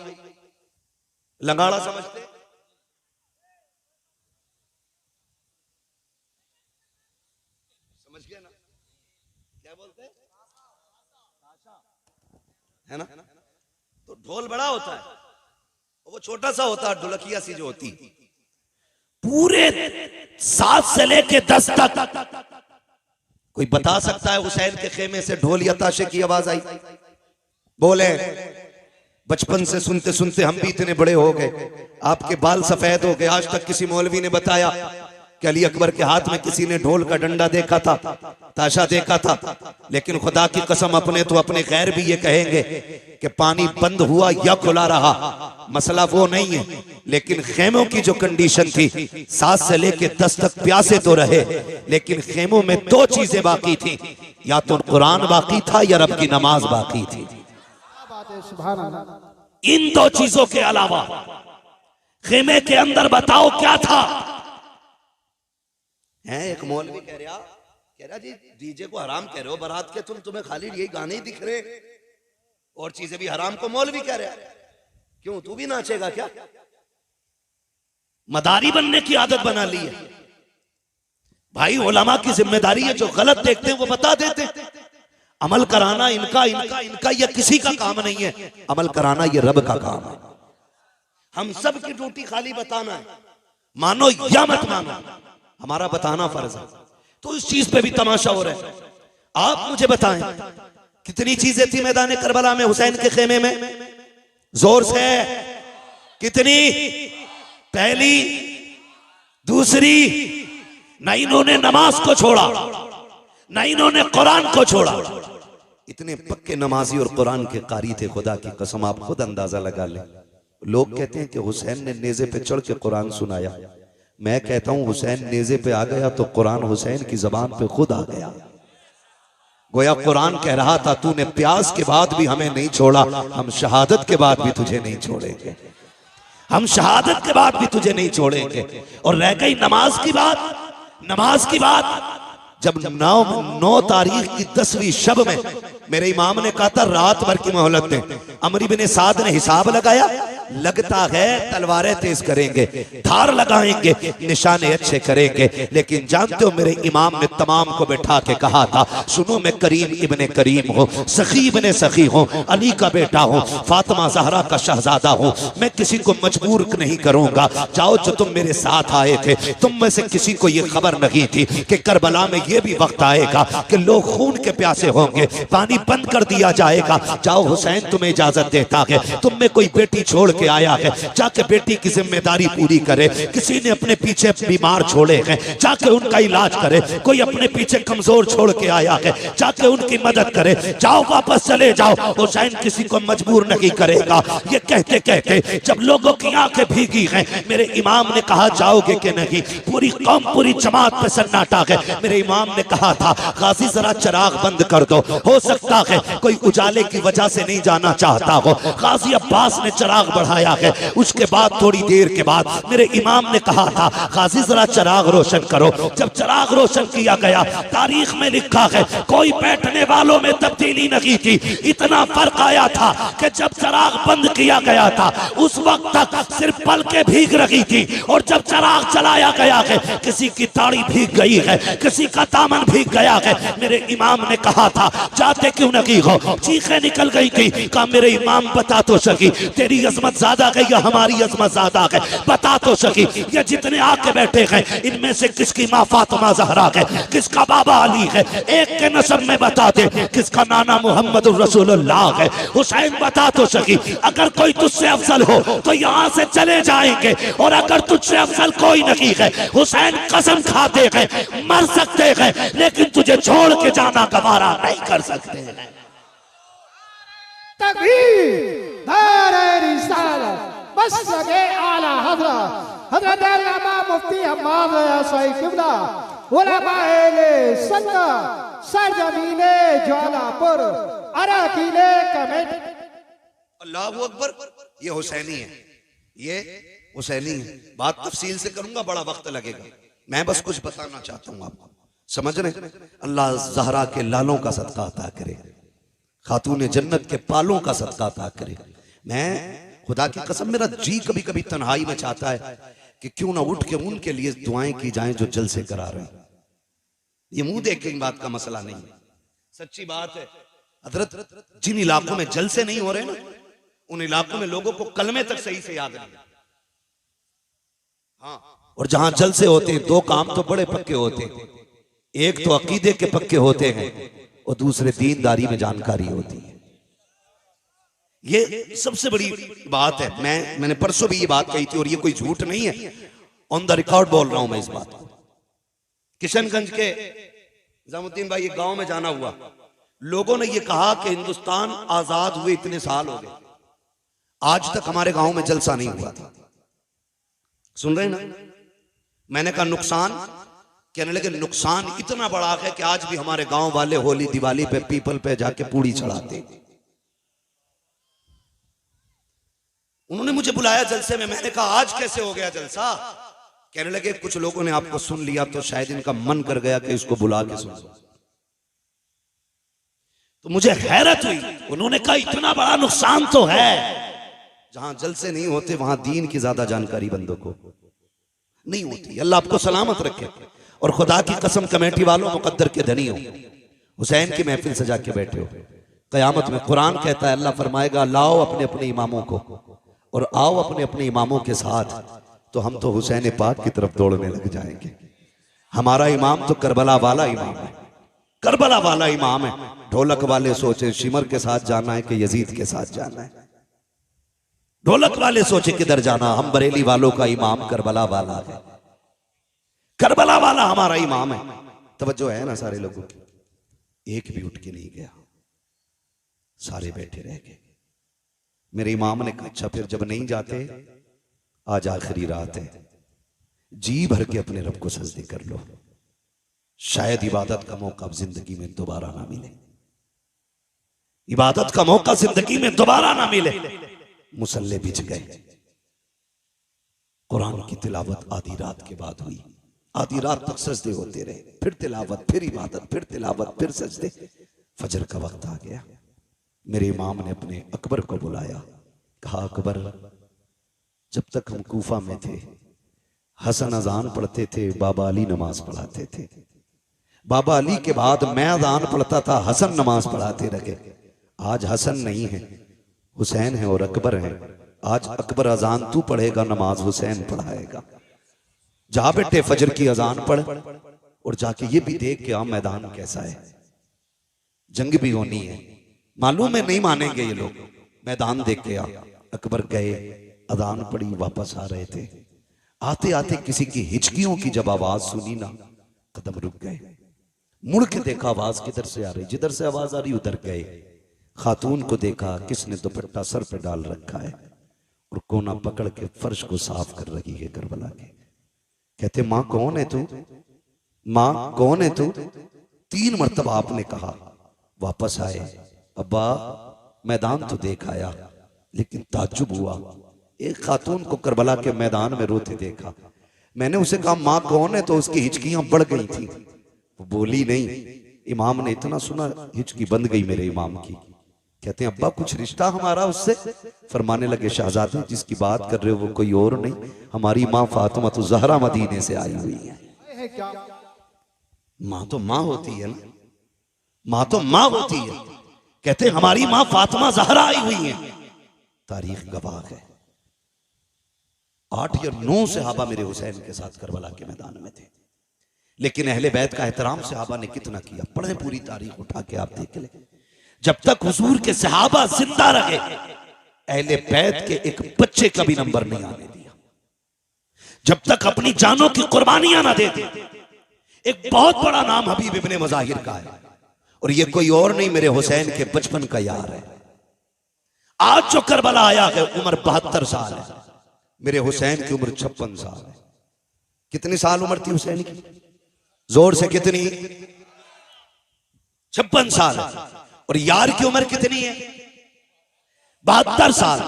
लंगाड़ा समझते? समझ गए ना क्या बोलते हैं? है ना। तो ढोल बड़ा होता है, वो छोटा सा होता है, ढोलकिया सी जो होती। पूरे 7 से लेके 10 तक कोई बता सकता है हुसैन के खेमे से ढोल या ताशे की आवाज आई? बोले बचपन से सुनते सुनते हम भी इतने बड़े हो गए, आपके बाल सफेद हो गए, आज तक किसी मौलवी ने बताया कि अली अकबर के हाथ में किसी ने ढोल का डंडा देखा था, ताशा देखा था? लेकिन खुदा की कसम अपने तो अपने गैर भी ये कहेंगे कि पानी बंद हुआ या खुला रहा, मसला वो नहीं है। लेकिन खेमों की जो कंडीशन थी, 7 से लेके 10 तक प्यासे तो रहे, लेकिन खेमों में 2 चीजें बाकी थी, या तो कुरान बाकी था या रब की नमाज बाकी थी। इन 2 चीजों के अलावा खेमे के अंदर बताओ क्या था? है एक मौलवी कह रहा जी डीजे को हराम कह रहे हो बारात के, तुम्हें खाली यही गाने ही दिख रहे और चीजें भी हराम को मौलवी कह रहा है। क्यों तू भी नाचेगा क्या? मदारी बनने की आदत बना ली है भाई। उलमा की जिम्मेदारी है, जो गलत देखते हैं वो बता देते हैं। अमल कराना इनका इनका इनका या किसी का काम नहीं है, अमल कराना ये रब का काम है। हम सब की ड्यूटी खाली बताना है, मानो या मत मानो, हमारा बताना फर्ज है। तो इस चीज पे भी तमाशा हो रहा है। आप मुझे बताएं कितनी चीजें थी मैदान करबला में हुसैन के खेमे में? जोर से कितनी? पहली, दूसरी, न इन्होंने नमाज को छोड़ा, न इन्होंने कुरान को छोड़ा। इतने पक्के नमाजी और कुरान के कारी थे, खुदा की कसम आप खुद अंदाजा लगा लें। लोग कहते हैं कि हुसैन ने नेज़े पे चढ़ के कुरान सुनाया। मैं कहता हूं हुसैन नेज़े पे आ गया तो कुरान हुसैन की जबान पे खुद आ गया। गोया कुरान कह रहा था तूने प्यास के बाद भी हमें नहीं छोड़ा, हम शहादत के बाद भी तुझे नहीं छोड़ेंगे, हम शहादत के बाद भी तुझे नहीं छोड़ेंगे। और रह गई नमाज की बात, नमाज की बात, जब 9 तारीख की 10वीं शब में मेरे इमाम ने कहा था रात भर की मोहलत दें, अमर इब्ने साद ने हिसाब लगाया, लगता है तलवारें तेज करेंगे, धार लगाएंगे, निशाने अच्छे करेंगे। लेकिन जानते हो मेरे इमाम ने तमाम को बैठा के कहा था सुनो मैं करीम इब्ने करीम हूँ, सखी इब्ने सखी हूँ, अली का बेटा हूँ, फातिमा जहरा का शहजादा हूँ, मैं किसी को मजबूर नहीं करूंगा। जाओ जो तुम मेरे साथ आए थे तुम में से किसी को ये खबर नहीं थी कि करबला में ये भी वक्त आएगा कि लोग खून के प्यासे होंगे, पानी बंद कर दिया जाएगा। जाओ हुसैन तुम्हें इजाजत देता है, तुम में कोई बेटी छोड़ के आया है, जाके बेटी की जिम्मेदारी पूरी करे। किसी ने अपने पीछे बीमार छोड़े हैं, जाके उनका इलाज करे। कोई अपने पीछे कमजोर छोड़ के आया है, जाके उनकी मदद करे। जाओ वापस चले जाओ, हुसैन किसी को मजबूर नहीं करेगा। ये कहते कहते जब लोगों की आंखें भीगी हैं, मेरे इमाम ने कहा जाओगे कि नहीं। पूरी कौम पूरी जमात पे सन्नाटा है। मेरे इमाम ने कहा था गाजी जरा चिराग बंद कर दो, हो सकता है कोई उजाले की वजह से नहीं जाना चाहता हो। गाजी अब्बास ने चिराग बढ़ाया है। उसके बाद थोड़ी देर के बाद मेरे इमाम ने कहा था गाजी जरा चिराग रोशन करो। जब चिराग रोशन किया गया, तारीख में लिखा है कोई बैठने वालों में तब्दीली नहीं थी। इतना फर्क आया था कि जब चिराग बंद किया गया था उस वक्त तक सिर्फ पलकें भीग रही थी, और जब चिराग चलाया गया है किसी की ताड़ी भीग गई है, किसी का दामन भीग गया है। मेरे इमाम ने कहा था जाते क्यों नहीं हो, चीखें निकल गई थी। कहा मेरे इमाम बता तो सकी तेरी अजमत ज्यादा है या हमारी अजमत ज्यादा है, बता तो सकी। ये जितने आके बैठे हैं इनमें से किसकी माँ फातिमा जहरा है, किसका बाबा अली है, एक के नसब में बता दे। किसका नाना मोहम्मद रसूलुल्लाह है। हुसैन बता तो सकी। अगर कोई तुझसे अफजल हो तो यहाँ से चले जाएंगे, और अगर तुझसे अफजल कोई नहीं है, हुसैन कसम खाते हैं मर सकते हैं लेकिन तुझे छोड़ के जाना गवारा नहीं कर सकते हैं। तकबीर नारे रिसालत बस लगे आला हजरत हजरत अल्लामा मुफ्ती हम्माद सईद किबला उलमाए सुन्नत सरजमीने ज्वालापुर अरकीले कमेटी। अल्लाहू अकबर। ये हुसैनी है, ये हुसैनी है। बात तफसील से करूंगा, बड़ा वक्त लगेगा। मैं बस कुछ बताना चाहता हूँ आपको, समझ रहे। अल्लाह जहरा के लालों का सदका अता करे, खातून जन्नत के पालों का सदका अता करे। मैं खुदा की कसम मेरा जी कभी कभी तन्हाई में चाहता है कि क्यों ना उठ के उनके लिए दुआएं की जाएं जो जल से करा रहे हैं। ये मुंह देख के बात का मसला नहीं, सच्ची बात है। हजरत जिन इलाकों में जल से नहीं हो रहे ना, उन इलाकों में लोगों को कलमे तक सही से याद नहीं। हाँ, और जहां जल से होते हैं दो काम तो बड़े पक्के होते हैं। एक तो अकीदे के पक्के होते हैं और दूसरे दीनदारी में जानकारी होती है। ये सबसे बड़ी बात है। मैंने परसों भी ये बात कही थी और ये कोई झूठ नहीं है, ऑन द रिकॉर्ड बोल रहा हूं मैं इस बात को। किशनगंज के निजामुद्दीन भाई, ये गांव में जाना हुआ, लोगों ने ये कहा कि हिंदुस्तान आजाद हुए इतने साल हो गए, आज तक हमारे गांव में जलसा नहीं हुआ था। सुन रहे ना? मैंने कहा नुकसान, कहने लगे नुकसान इतना बड़ा है कि आज भी हमारे गांव वाले होली दिवाली पे पीपल पे जाके पूड़ी चढ़ाते। उन्होंने मुझे बुलाया जलसे में, मैंने कहा आज कैसे हो गया जलसा? कहने लगे कुछ लोगों ने आपको सुन लिया तो शायद इनका मन कर गया कि इसको बुला के सुन। तो मुझे हैरत हुई, उन्होंने कहा इतना बड़ा नुकसान तो है। जहां जलसे नहीं होते वहां दीन की ज्यादा जानकारी बंदों को नहीं होती। अल्लाह आपको सलामत रखे। और खुदा की कसम कमेटी वालों मुकद्दर के धनी हो, हुसैन की महफिल सजा के बैठे हो। कयामत में कुरान कहता है, अल्लाह फरमाएगा लाओ अपने अपने इमामों को और आओ अपने अपने इमामों के साथ, तो हम तो हुसैन पाक की तरफ दौड़ने लग जाएंगे। हमारा इमाम तो करबला वाला इमाम है, करबला वाला इमाम है। ढोलक वाले सोचे शिमर के साथ जाना है कि यजीद के साथ जाना है। ढोलक वाले सोचे किधर जाना, हम बरेली वालों का इमाम करबला वाला है, करबला वाला हमारा इमाम है। तवज्जो है ना सारे लोगों की? एक भी उठ के नहीं गया, सारे बैठे रह गए। मेरे इमाम ने कहा अच्छा फिर जब नहीं जाते, आज आखिरी रात है, जी भर के अपने रब को सजदे कर लो। शायद इबादत का मौका अब जिंदगी में दोबारा ना मिले, इबादत का मौका जिंदगी में दोबारा ना मिले। मुसल्ले बिछ गए। कुरान की तिलावत आधी रात के बाद हुई, आधी रात तक सजदे होते रहे, फिर तिलावत, फिर इबादत, फिर तिलावत, फिर सजदे। फजर का वक्त आ गया। मेरे इमाम ने अपने अकबर को बुलाया, कहा अकबर, जब तक हम कूफा में थे हसन अजान पढ़ते थे, बाबा अली नमाज पढ़ाते थे। बाबा अली के बाद मैं अजान पढ़ता था, हसन नमाज पढ़ाते रहे। आज हसन नहीं है, हुसैन है और अकबर है। आज अकबर अजान तू पढ़ेगा, नमाज हुसैन पढ़ाएगा। जा बेटे फजर की अजान पढ़ और जाके ये भी देख के आ मैदान कैसा है, जंग भी होनी है। मालूम है नहीं मानेंगे ये लोग, मैदान देख के आ। अकबर गए, अजान पढ़ी, वापस आ रहे थे। आते आते किसी की हिचकियों की जब आवाज सुनी ना, कदम रुक गए। मुड़ के देखा आवाज किधर से आ रही, जिधर से आवाज आ रही उधर गए। खातून को देखा, किसने दुपट्टा सर पे डाल रखा है और कोना पकड़ के फर्श को साफ कर रही है करबला के। कहते मां कौन है तू, मां कौन है तू? 3 मरतबा आपने कहा। वापस आए, अब्बा मैदान तो देख आया, लेकिन ताज्जुब हुआ, एक खातून को करबला के मैदान में रोते देखा। मैंने उसे कहा मां कौन है, तो उसकी हिचकियां बढ़ गई थी, वो बोली नहीं। इमाम ने इतना सुना, हिचकी बंद गई मेरे इमाम की। कहते हैं अब्बा कुछ रिश्ता हमारा उससे? फरमाने लगे शहजादे जिसकी बात कर रहे हो वो कोई और नहीं, हमारी माँ फातिमा तो ज़हरा मदीने से आई हुई है। माँ तो माँ होती है ना, माँ तो माँ होती है। कहते हैं हमारी माँ फातिमा ज़हरा आई हुई है। तारीख गवाह है, 8 या 9 सहाबा मेरे हुसैन के साथ करबला के मैदान में थे। लेकिन अहले बैत का एहतराम सहाबा ने कितना किया, पढ़े पूरी तारीख उठा के आप देख ले। जब तक हुजूर के सहाबा जिंदा रहे, अहले बैत के एक बच्चे का भी नंबर नहीं आने दिया। जब तक अपनी जानों की कुर्बानियां ना दे दी। एक बहुत बड़ा नाम हबीब इब्ने मज़ाहिर का है, और ये कोई और नहीं मेरे हुसैन के बचपन का यार है। आज जो करबला आया है उम्र 72 साल है, मेरे हुसैन की उम्र 56 साल है। कितनी साल उम्र थी हुसैन की? जोर से कितनी? 56 साल। और यार की उम्र कितनी है? 72 साल।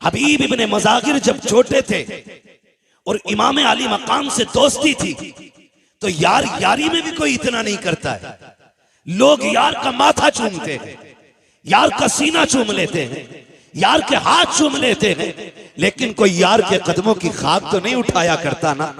हबीब इब्ने मज़ाहिर जब छोटे थे और इमाम अली मकाम से दोस्ती थी, तो यार यारी में भी कोई इतना नहीं करता है। लोग यार का माथा चूमते हैं, यार का सीना चूम लेते हैं, यार के हाथ चूम लेते हैं, लेकिन कोई यार के कदमों की खाक तो नहीं उठाया करता ना,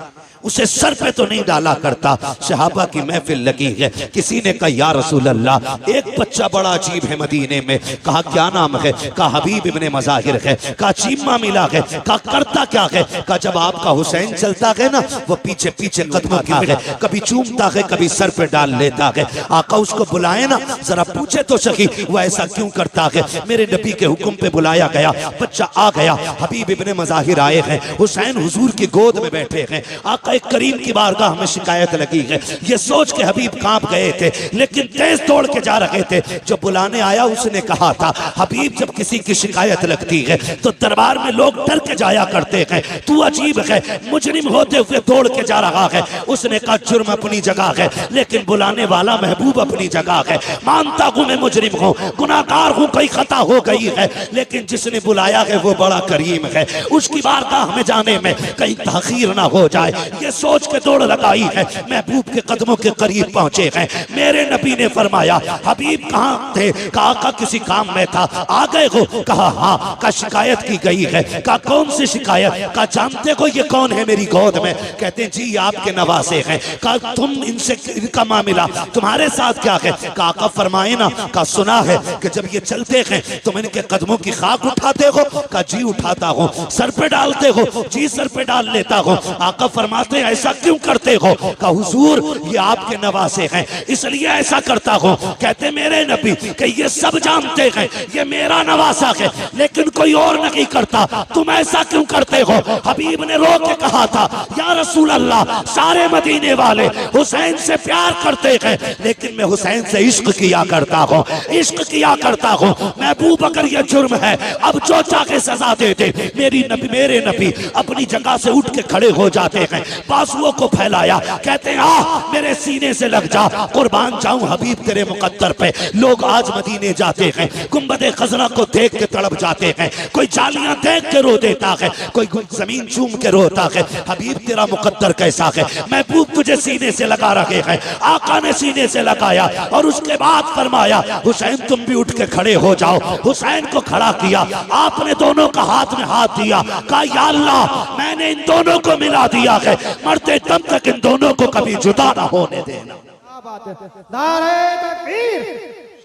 उसे सर पे तो नहीं डाला करता। सहाबा की महफिल लगी है, किसी ने कहा या रसूल अल्लाह एक बच्चा बड़ा अजीब है मदीने में। कहा क्या नाम है? कहा हबीब इब्ने मज़ाहिर है। कहा चीमा मिला है। कहा करता क्या है? कहा जब आपका हुसैन चलता है ना, वो पीछे पीछे कदमों की है, कभी चूमता है कभी सर पे डाल लेता है। आका उसको बुलाए ना, जरा पूछे तो सही वो ऐसा क्यों करता है। मेरे नबी के हुक्म पे बुलाया गया, बच्चा आ गया, हबीब इब्ने मज़ाहिर आए हैं, हुसैन हुजूर की गोद में बैठे हैं। आका एक करीम की बारगाह में शिकायत लगी है। ये सोच के हबीब कांप गए थे, लेकिन तेज दौड़ के जा रहे थे। जो बुलाने आया उसने कहा था हबीब जब किसी की शिकायत लगती है तो दरबार में लोग डर के जाया करते हैं, तू अजीब है, मुजरिम होते हुए दौड़ के जा रहा है। उसने कहा जुर्म अपनी जगह है, लेकिन बुलाने वाला महबूब अपनी जगह है। मानता हूं मैं मुजरिम हूं, गुनाहगार हूं, कोई खता हो गई है, लेकिन जिसने बुलाया है वो बड़ा करीम है, उसकी बारगाह में जाने में कहीं ताखीर ना हो जाए। ये सोच के दौड़ लगाई है, महबूब के कदमों के करीब पहुंचे हैं। मेरे नबी ने फरमाया हबीब कहां थे? कहा का किसी काम में था। आ गए हो? कहा हाँ। का शिकायत की गई है? का कौन सी शिकायत? का जानते हो ये कौन है मेरी गोद में? कहते हैं जी आपके नवासे हैं। का तुम इनसे इनका मामला तुम्हारे साथ क्या है? का फरमाए ना। का सुना है कि जब ये चलते हैं तुम इनके कदमों की खाक उठाते हो? का जी उठाता हूं। सर पे डालते हो? जी सर पे डाल लेता हूं। आका फरमाते हैं ऐसा क्यों करते हो? का हुजूर ये आपके नवासे हैं इसलिए ऐसा करता हूं। कहते मेरे नबी कि ये सब जानते हैं ये मेरा नवासा है, लेकिन कोई और नहीं करता, तुम ऐसा क्यों करते हो? हबीब ने रो के कहा था या रसूल अल्लाह सारे मदीने वाले हुसैन से प्यार करते हैं, लेकिन मैं हुसैन से इश्क किया करता हूं, इश्क किया करता हूं। महबूब अगर ये जुर्म है अब जो चाहे सजा दे दे। मेरे नबी अपनी जगह से उठ के खड़े हो जाते हैं। बाजुओं को फैलाया, कहते हैं आ मेरे सीने से लग जा, कुर्बान जाऊं हबीब तेरे मुकद्दर पे। लोग आज मदीने जाते हैं, गुंबदे खजरा को देख के तड़प जाते हैं, कोई जालियां देख के रो देता है, कोई जमीन चूम के रोता है। हबीब तेरा मुकद्दर कैसा है, महबूब तुझे सीने से लगा रखे हैं। आका ने सीने से लगाया और उसके बाद फरमाया हुसैन तुम भी उठ के खड़े हो जाओ। हुसैन को खड़ा किया, आपने दोनों का हाथ में हाथ दिया, कहा या अल्लाह मैंने इन दोनों को मिला दिया है, मरते दम तक इन दोनों को कभी जुदा ना होने देना। क्या बात है। नारे तकबीर,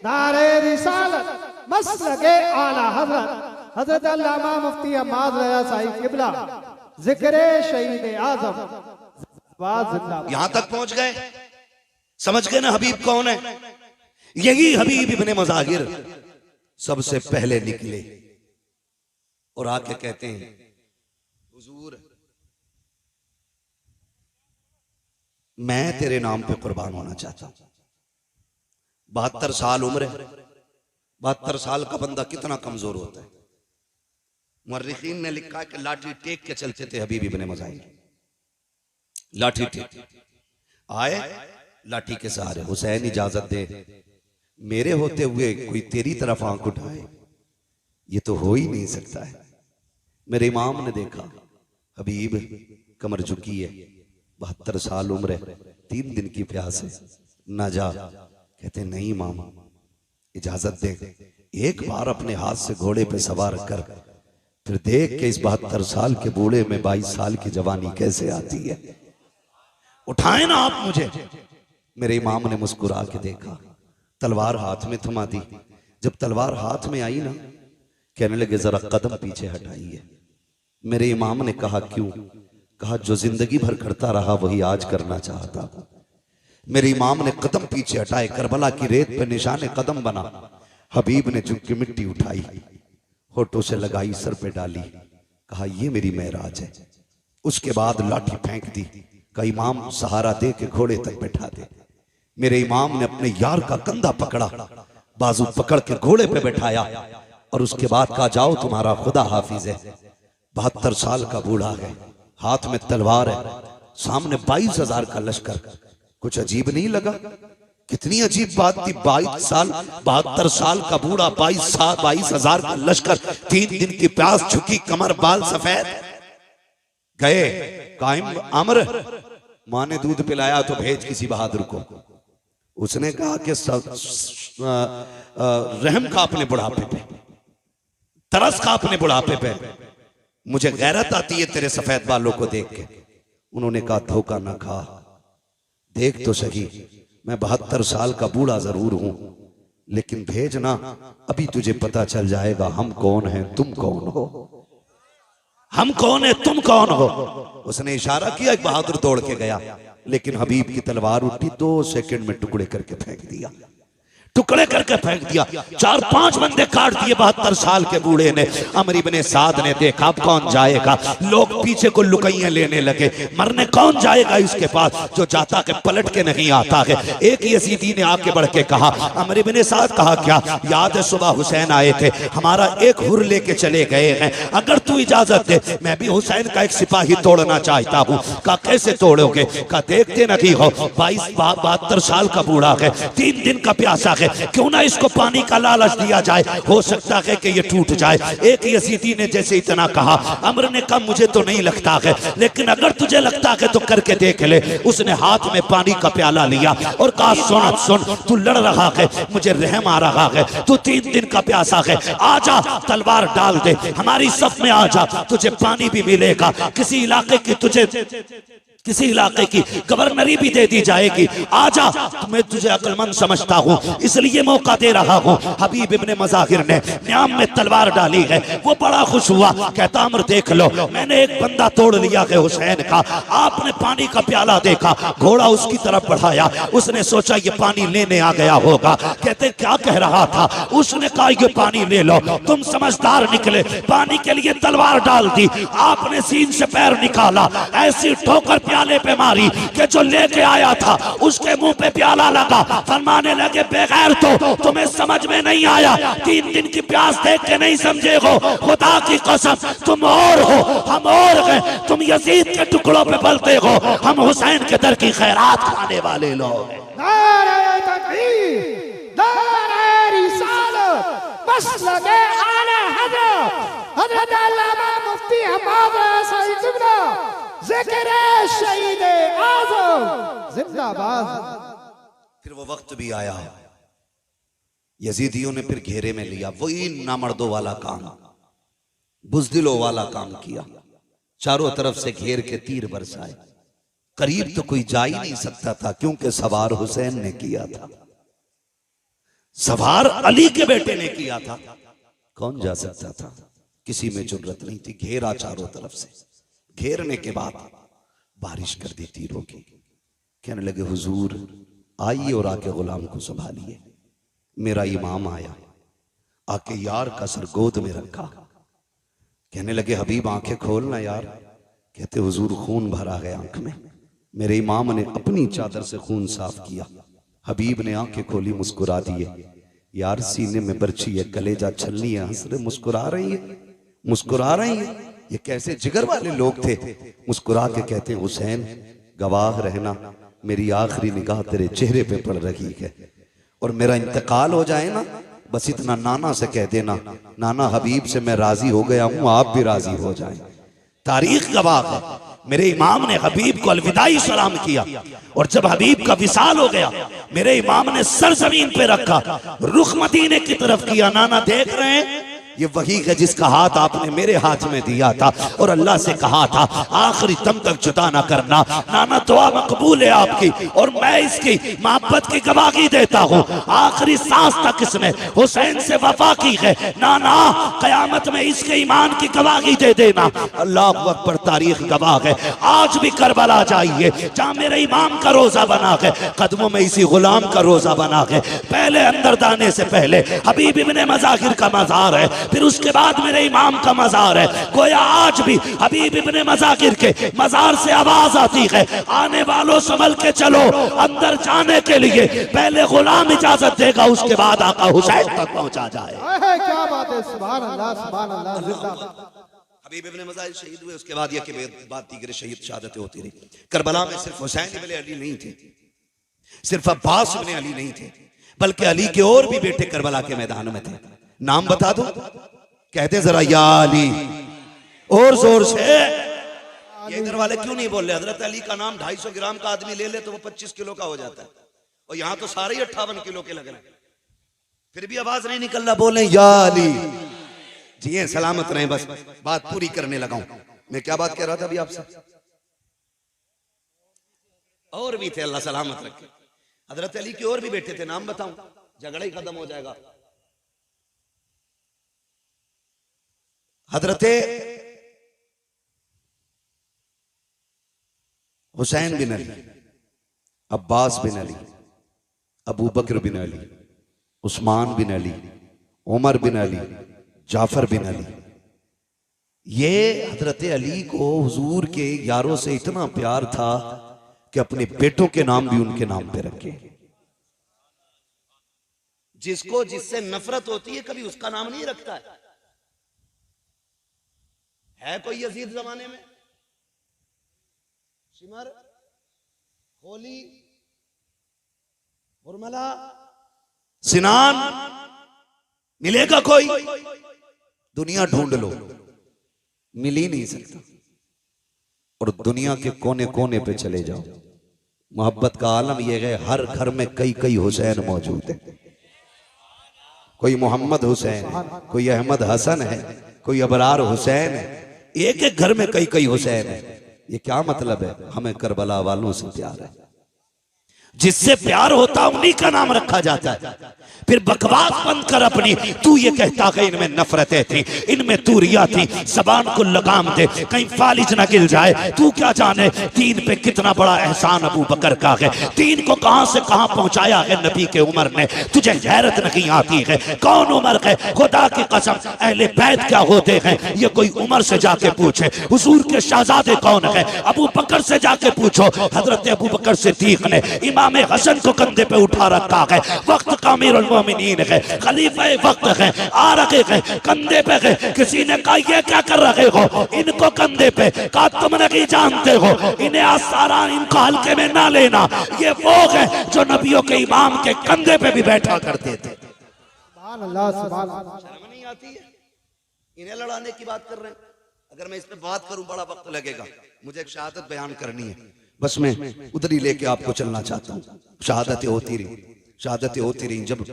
नारे रिसालत, मसलके आला हजरत हजरत अल्लामा मुफ्ती हम्माद रज़ा साहिब किबला, जिक्रे शहीद आजम जिंदाबाद। यहां तक पहुंच गए, समझ गए ना हबीब कौन है। यही हबीब इब्ने मज़ाहिर सबसे पहले निकले और आके कहते हैं हुजूर मैं तेरे नाम पे कुर्बान होना चाहता हूं। 72 साल उम्र है, 72 साल का बंदा कितना कमजोर होता है। मुर्रिखीन ने लिखा है कि लाठी टेक के चलते थे हबीब इब्ने मज़ाहिर, लाठी टेक आए, लाठी के सहारे। हुसैन इजाजत दे, मेरे होते हुए कोई तेरी तरफ आंख उठाए, ये तो हो ही नहीं सकता है। मेरे इमाम ने देखा हबीब कमर झुकी है, 72 साल उम्र है, 3 दिन की प्यास है, ना जा। कहते नहीं इमाम इजाजत दे, एक बार अपने हाथ से घोड़े पे सवार कर फिर देख के इस 72 साल के बूढ़े में 22 साल की जवानी कैसे आती है, उठाए ना आप मुझे। मेरे इमाम ने मुस्कुरा के देखा, तलवार हाथ में थमा दी। जब तलवार हाथ में आई ना, कहने लगे जरा कदम पीछे हटाइए। मेरे इमाम ने कहा क्यों? कहा जो जिंदगी भर करता रहा वही आज करना चाहता हूं। मेरे इमाम ने कदम पीछे हटाए, करबला की रेत पे निशाने कदम बना। हबीब ने झुक के मिट्टी उठाई, होठों से लगाई, सर पे डाली, कहा ये मेरी मेराज है। उसके बाद लाठी फेंक दी, कहा इमाम सहारा दे के घोड़े तक बैठा दे। मेरे इमाम ने अपने यार का कंधा पकड़ा, बाजू पकड़ के घोड़े पे बैठाया और उसके बाद कहा जाओ तुम्हारा खुदा हाफिज है। 72 साल का बूढ़ा है, हाथ में तलवार है, सामने 22,000 का लश्कर। कुछ अजीब नहीं लगा? कितनी अजीब बात थी। 72 साल का बूढ़ा, 22,000 का लश्कर, 3 दिन की प्यास, झुकी कमर, बाल सफेद। गए कायम अमर, माँ ने दूध पिलाया तो भेज किसी बहादुर को। उसने कहा कि रहम का अपने बुढ़ापे पे, तरस का अपने बुढ़ापे पे, मुझे गैरत आती है तेरे सफेद बालों को देख के। उन्होंने कहा धोखा ना खा, देख तो सही, मैं 72 साल का बूढ़ा जरूर हूं, लेकिन भेजना, अभी तुझे पता चल जाएगा हम कौन हैं, तुम कौन हो। हम कौन है, तुम कौन हो। उसने इशारा किया, एक बहादुर दौड़ के गया, लेकिन हबीब की तलवार उठी, 2 सेकंड में टुकड़े करके फेंक दिया, टुकड़े करके फेंक दिया। 4-5 बंदे काट दिए 72 साल के बूढ़े ने। अमर इब्ने साद ने देखा अब कौन जाएगा, लोग पीछे को लुकैया लेने लगे, मरने कौन जाएगा इसके पास, जो जाता के पलट के नहीं आता है। एक यजीदी ने आके बढ़ के कहा, अमर इब्ने साद, कहा क्या याद है सुबह हुसैन आए थे, हमारा एक हुर लेके चले गए हैं, अगर तू इजाजत दे मैं भी हुसैन का एक सिपाही तोड़ना चाहता हूँ। कहा कैसे तोड़ोगे? कहा देखते नहीं हो 72 साल का बूढ़ा है, 3 दिन का प्यासा है, क्यों ना इसको पानी का लालच दिया जाए, हो सकता है कि ये टूट जाए। एक यजीदी ने जैसे इतना कहा, अमर ने कहा मुझे तो नहीं लगता है, लेकिन अगर तुझे लगता है तो करके देख ले। उसने हाथ में पानी का प्याला लिया और कहा सुन, तू लड़ रहा है, मुझे रहम आ रहा है, तू 3 दिन का प्यासा है, आजा तलवार डाल दे, हमारी सफ में आजा, तुझे पानी भी मिलेगा, किसी इलाके की गवर्नरी भी दे दी जाएगी, आजा, मैं तुझे अक्लमंद समझता हूँ इसलिए मौका दे रहा हूँ। हबीब इब्ने मज़ाहिर ने न्याम में तलवार डाली है, वो बड़ा खुश हुआ, कहता अमर देख लो मैंने एक बंदा तोड़ लिया है हुसैन का। आपने पानी का प्याला देखा, घोड़ा उसकी तरफ बढ़ाया, उसने सोचा ये पानी लेने आ गया होगा। कहते क्या कह रहा था? उसने कहा ये पानी ले लो, तुम समझदार निकले, पानी के लिए तलवार डाल दी, आपने सीन से पैर निकाला, ऐसी ठोकर प्याले पे मारी कि जो लेके आया था उसके मुंह पे प्याला लगा। फरमाने लगे बेगैर तो तुम्हें समझ में नहीं आया, 3 दिन की प्यास देख के नहीं समझे हो। खुदा की कसम तुम और हो हम और हैं, तुम यजीद के टुकड़ों पे पलते हो, हम हुसैन के दर की खैरात खाने वाले लोग हैं। नारे तकबीर, नारे रिसालत, मसलके आला हज़रत हज़रत अल्लामा मुफ्ती हम्माद साहिब क़िबला, ज़िक्र शहीद आज़म जिंदाबाद। फिर वो वक्त भी आया, यजीदियों ने फिर घेरे में लिया, वही नामर्दों वाला काम, बुज़दिलों वाला काम किया। चारों तरफ से घेर के तीर बरसाए, करीब तो कोई जा ही नहीं सकता था क्योंकि सवार हुसैन ने किया था, सवार अली के बेटे ने किया था। कौन जा सकता था? किसी में जुर्रत नहीं थी। घेरा चारों तरफ से, घेरने के बाद बारिश कर दी तीरों की। कहने लगे हुजूर आइए और आके गुलाम को संभालिए। मेरा इमाम आया, आके यार का सर गोद में रखा। कहने लगे हबीब आंखें खोलना यार। कहते हुजूर खून भरा है आंख में। मेरे इमाम ने अपनी चादर से खून साफ किया। हबीब ने आंखें खोली, मुस्कुरा दिए। यार सीने में बर्छी है, कलेजा छलनी है, हंस रहे, मुस्कुरा रही है, मुस्कुरा रही है। ये कैसे जिगर वाले लोग थे। मुस्कुरा के कहते हैं हुसैन गवाह रहना, मेरी आखिरी निगाह तेरे चेहरे पे पड़ रही है, और मेरा इंतकाल हो जाए ना, बस इतना नाना से कह देना, नाना हबीब से मैं राजी हो गया हूं, आप भी राजी हो जाएं। तारीख गवाह है, मेरे इमाम ने हबीब को अलविदाई सलाम किया, और जब हबीब का विसाल हो गया मेरे इमाम ने सर जमीन पे रखा, रुख मदीने की तरफ किया। नाना देख रहे हैं ये वही है जिसका हाथ आपने मेरे हाथ में दिया था और अल्लाह से कहा था आखिरी दम तक जुदा ना करना। नाना दुआ मकबूल है आपकी, और मैं इसकी मोहब्बत की गवाही देता हूँ। आखिरी सांस तक इसने हुसैन से वफा की है। नाना कयामत में इसके ईमान की गवाही दे देना। अल्लाह अकबर, तारीख गवाह है। आज भी करबला जाइए जहाँ मेरे इमाम का रोजा बना है, कदमों में इसी गुलाम का रोजा बना है। पहले अंदर जाने से पहले हबीब इब्ने मज़ाहिर का मज़ार है, फिर उसके बाद मेरे इमाम का मज़ार है। गोया आज भी हबीब इब्ने मज़ाहिर के मज़ार से आवाज आती है, आने वालों संभल के चलो। अंदर जाने के लिए पहले गुलाम इजाजत देगा, उसके बाद आका हुसैन तक पहुंचा जाए। क्या बात है, सुभान अल्लाह, सुभान अल्लाह, जिंदाबाद। हबीब इब्ने मज़ाहिर शहीद हुए, उसके बाद ये कि बात दीगर शहीद शहादतें होती रही। करबला में सिर्फ हुसैन इब्ने अली नहीं थे, सिर्फ अब्बास इब्ने अली नहीं थे, बल्कि अली के और भी बेटे करबला के मैदान में थे। नाम बता दो, कहते जरा या अली, और जोर से। ये इधर वाले क्यों नहीं बोल रहे? हजरत अली का नाम 250 ग्राम का आदमी ले ले तो वो 25 किलो का हो जाता है, और यहां तो सारे ही 58 किलो के लग रहे हैं, फिर भी आवाज नहीं निकल रहा। बोले या अली। जी सलामत रहे, बस बात पूरी करने लगा हूं। मैं क्या बात कह रहा था अभी आपसे? और भी थे, अल्लाह सलामत रखे। हजरत अली के और भी बेटे थे, नाम बताऊं? झगड़ा ही खत्म हो जाएगा। हजरत हुसैन बिन अली, अब्बास बिन अली, अबू बकर बिन अली, उस्मान बिन अली, उमर बिन अली, जाफर बिन अली। ये हजरत अली को हुजूर के यारों से इतना प्यार था कि अपने बेटों के नाम भी उनके नाम पे रखे। जिसको जिससे नफरत होती है कभी उसका नाम नहीं रखता है कोई यजीद जमाने में? शिमर, होली, उर्मला, सिनान मिलेगा कोई? दुनिया ढूंढ लो, मिल ही नहीं सकता। और दुनिया के कोने कोने पे चले जाओ, मोहब्बत का आलम यह है, हर घर में कई कई हुसैन मौजूद है। कोई मोहम्मद हुसैन है, कोई अहमद हसन है, कोई अबरार हुसैन है, एक एक घर में कई कई हुसैन है। ये क्या मतलब है? हमें करबला वालों से प्यार है। जिससे प्यार होता उन्हीं का नाम रखा जाता है। फिर बकवास बंद कर अपनी। तू ये कहता कि इनमें नफरतें थी, इनमें तूरिया थी, जबान को लगाम दे कहीं फालिज ना गिल जाए। तू क्या जाने दीन पे कितना बड़ा एहसान अबू बकर का है, दीन को कहां से कहां पहुंचाया है नबी के उमर ने। तुझे गैरत नहीं आती है? कौन उमर है? खुदा की कसम अहले बैत क्या होते हैं ये कोई उमर से जाके पूछे। हुजूर के शहजादे कौन है? अबू बकर से जाके पूछो। हजरत अबू बकर सिद्दीक ने इमाम हसन को कंधे पे उठा रखा है। वक्त का अमीरुल मोमिनीन है, खलीफा वक्त है, आ रखे हैं कंधे पे है। किसी ने कहा ये क्या कर रहे हो इनको कंधे पे? कहा तुम नहीं जानते हो इन्हें आसारान इनको हल्के में ना लेना। ये वो है जो नबियों के इमाम के कंधे पे भी बैठा करते थे। सुभान अल्लाह, सुभान अल्लाह। शर्म नहीं आती है? इन्हें लड़ाने की बात कर रहे हैं। अगर मैं इस पे बात करूं बड़ा वक्त लगेगा। मुझे एक शहादत बयान करनी है, बस मैं उधर ही लेके आपको चलना चाहता हूँ। शहादतें होती रही, शहादतें होती रही। जब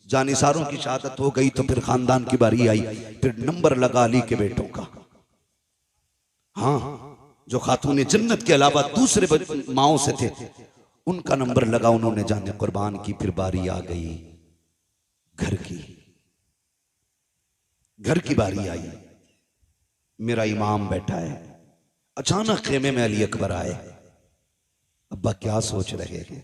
जानिसारों की शहादत हो गई तो फिर खानदान की बारी आई। फिर नंबर लगा अली के बेटों का। हाँ, जो खातून जन्नत के अलावा दूसरे माओं से थे उनका नंबर लगा, उन्होंने जाने कुर्बान की। फिर बारी आ गई घर की, घर की बारी आई। मेरा इमाम बैठा है। अचानक खेमे में अली अकबर आए। अब्बा क्या सोच रहे हैं?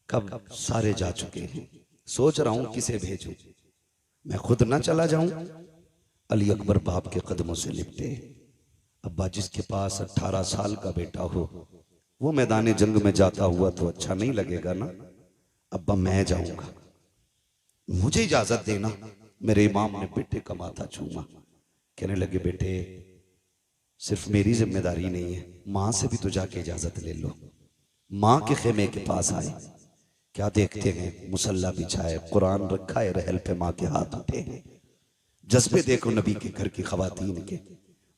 कब सारे जा चुके हैं, सोच रहा हूं किसे भेजूं, मैं खुद ना चला जाऊं। अली अकबर बाप के कदमों से लिपटे। अब्बा, जिसके पास 18 साल का बेटा हो वो मैदान जंग में जाता हुआ तो अच्छा नहीं लगेगा ना। अब्बा, मैं जाऊंगा, मुझे इजाजत देना। मेरे इमाम ने बेटे का माथा चूमा। कहने लगे, बेटे सिर्फ मेरी जिम्मेदारी नहीं है, मां से भी तो जाके इजाजत ले लो। मां के खेमे के पास आए। क्या देखते हैं? मुसल्ला बिछाए, कुरान रखा है रहल पे, मां के हाथ उठे हैं। जज्बे देखो नबी के घर की खवातीन के।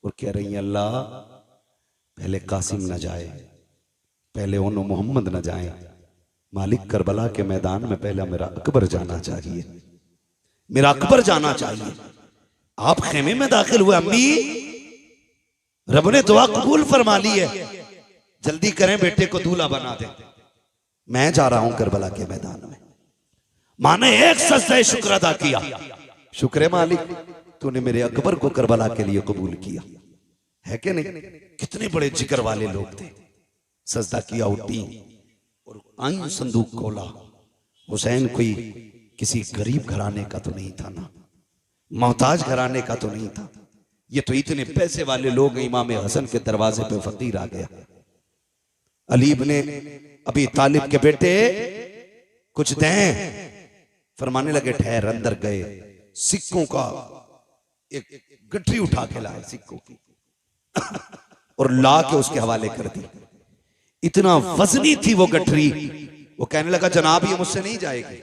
और कह रही हैं, अल्लाह पहले कासिम न जाए, पहले उन मोहम्मद न जाए, मालिक करबला के मैदान में पहला मेरा अकबर जाना चाहिए, मेरा अकबर जाना चाहिए। आप खेमे में दाखिल हुए। अम्मी, रब ने दुआ कबूल फरमा ली है, जल्दी करें बेटे को दूल्हा बना दे, मैं जा रहा हूं करबला के मैदान में। मां ने एक सजदा शुक्र अदा किया। शुक्र मालिक, तूने मेरे अकबर को करबला के लिए कबूल किया है कि नहीं। कितने बड़े जिक्र वाले लोग थे। सजदा किया, उठी और आई, संदूक खोला। हुसैन कोई किसी गरीब घराने का तो नहीं था ना, मोहताज घराने का तो नहीं था। ये तो इतने पैसे वाले लोग। इमाम हसन के दरवाजे पे फकीर आ गया। अली इब्ने अबी तालिब के बेटे कुछ दें। फरमाने लगे, ठहर। अंदर गए, सिक्कों का एक गठरी उठा के लाए सिक्कों की और ला के उसके हवाले कर दी। इतना वजनी थी वो गठरी। वो कहने लगा, जनाब ये मुझसे नहीं जाएगी।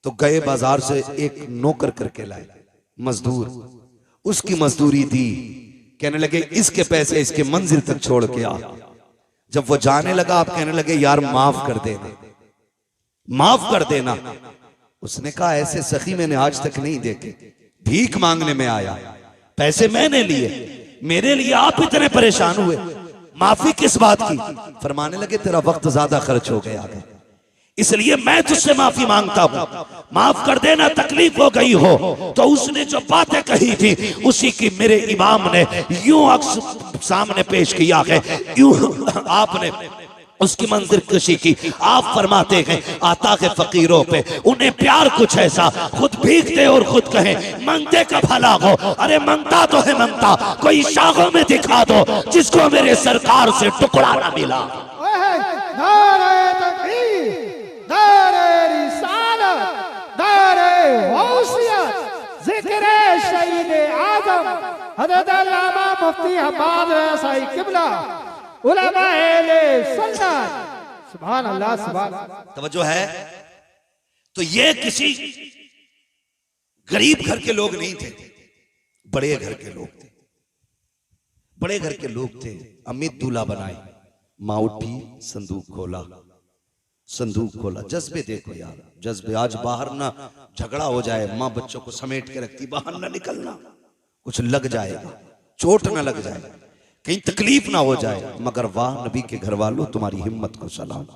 तो गए बाजार से एक नौकर करके लाए, मजदूर, उसकी मजदूरी दी। कहने लगे, इसके पैसे इसके मंजिल तक छोड़ के आ। जब वो जाने लगा, आप कहने लगे, यार माफ कर देना, माफ कर देना। उसने कहा, ऐसे सखी मैंने आज तक नहीं देखे। भीख मांगने में आया, पैसे मैंने लिए, मेरे लिए आप इतने परेशान हुए, माफी किस बात की? फरमाने लगे, तेरा वक्त ज्यादा खर्च हो गया है, इसलिए मैं तुझसे माफी मांगता हूं, माफ कर देना, तकलीफ हो गई हो। तो उसने जो बातें कही थी उसी की मेरे इमाम ने यूं अक्स सामने पेश किया है। यूं आपने उसकी मंजिल कशी की। आप फरमाते हैं, आता है फकीरों पे उन्हें प्यार कुछ ऐसा, खुद भीगते और खुद कहें मंगते का भला हो। अरे मंगता तो है मंगता, कोई शाखों में दिखा दो जिसको मेरे सरकार से टुकड़ा ना मिला। नारे तकबीर, नारे रिसालत, नारे गौसियत, जिक्र शहीद आजम हज़रत अल्लामा मुफ्ती हम्माद रज़ा साहिब किबला, उलमा अहले सुन्नत। सुभान अल्लाह, सुभान अल्लाह। तवज्जो है। तो ये किसी गरीब घर के लोग नहीं थे, बड़े घर के लोग थे, बड़े घर के लोग थे। अमित दूल्हा बनाए। माँ उठी, संदूक खोला, संदूक खोला। जज्बे देखो यार, जज्बे। आज बाहर ना झगड़ा हो जाए, माँ बच्चों को समेट के रखती, बाहर ना निकलना, कुछ लग जाएगा, चोट ना लग जाए, कहीं तकलीफ ना हो जाए। मगर वाह नबी के घर वालों, तुम्हारी हिम्मत को सलाम।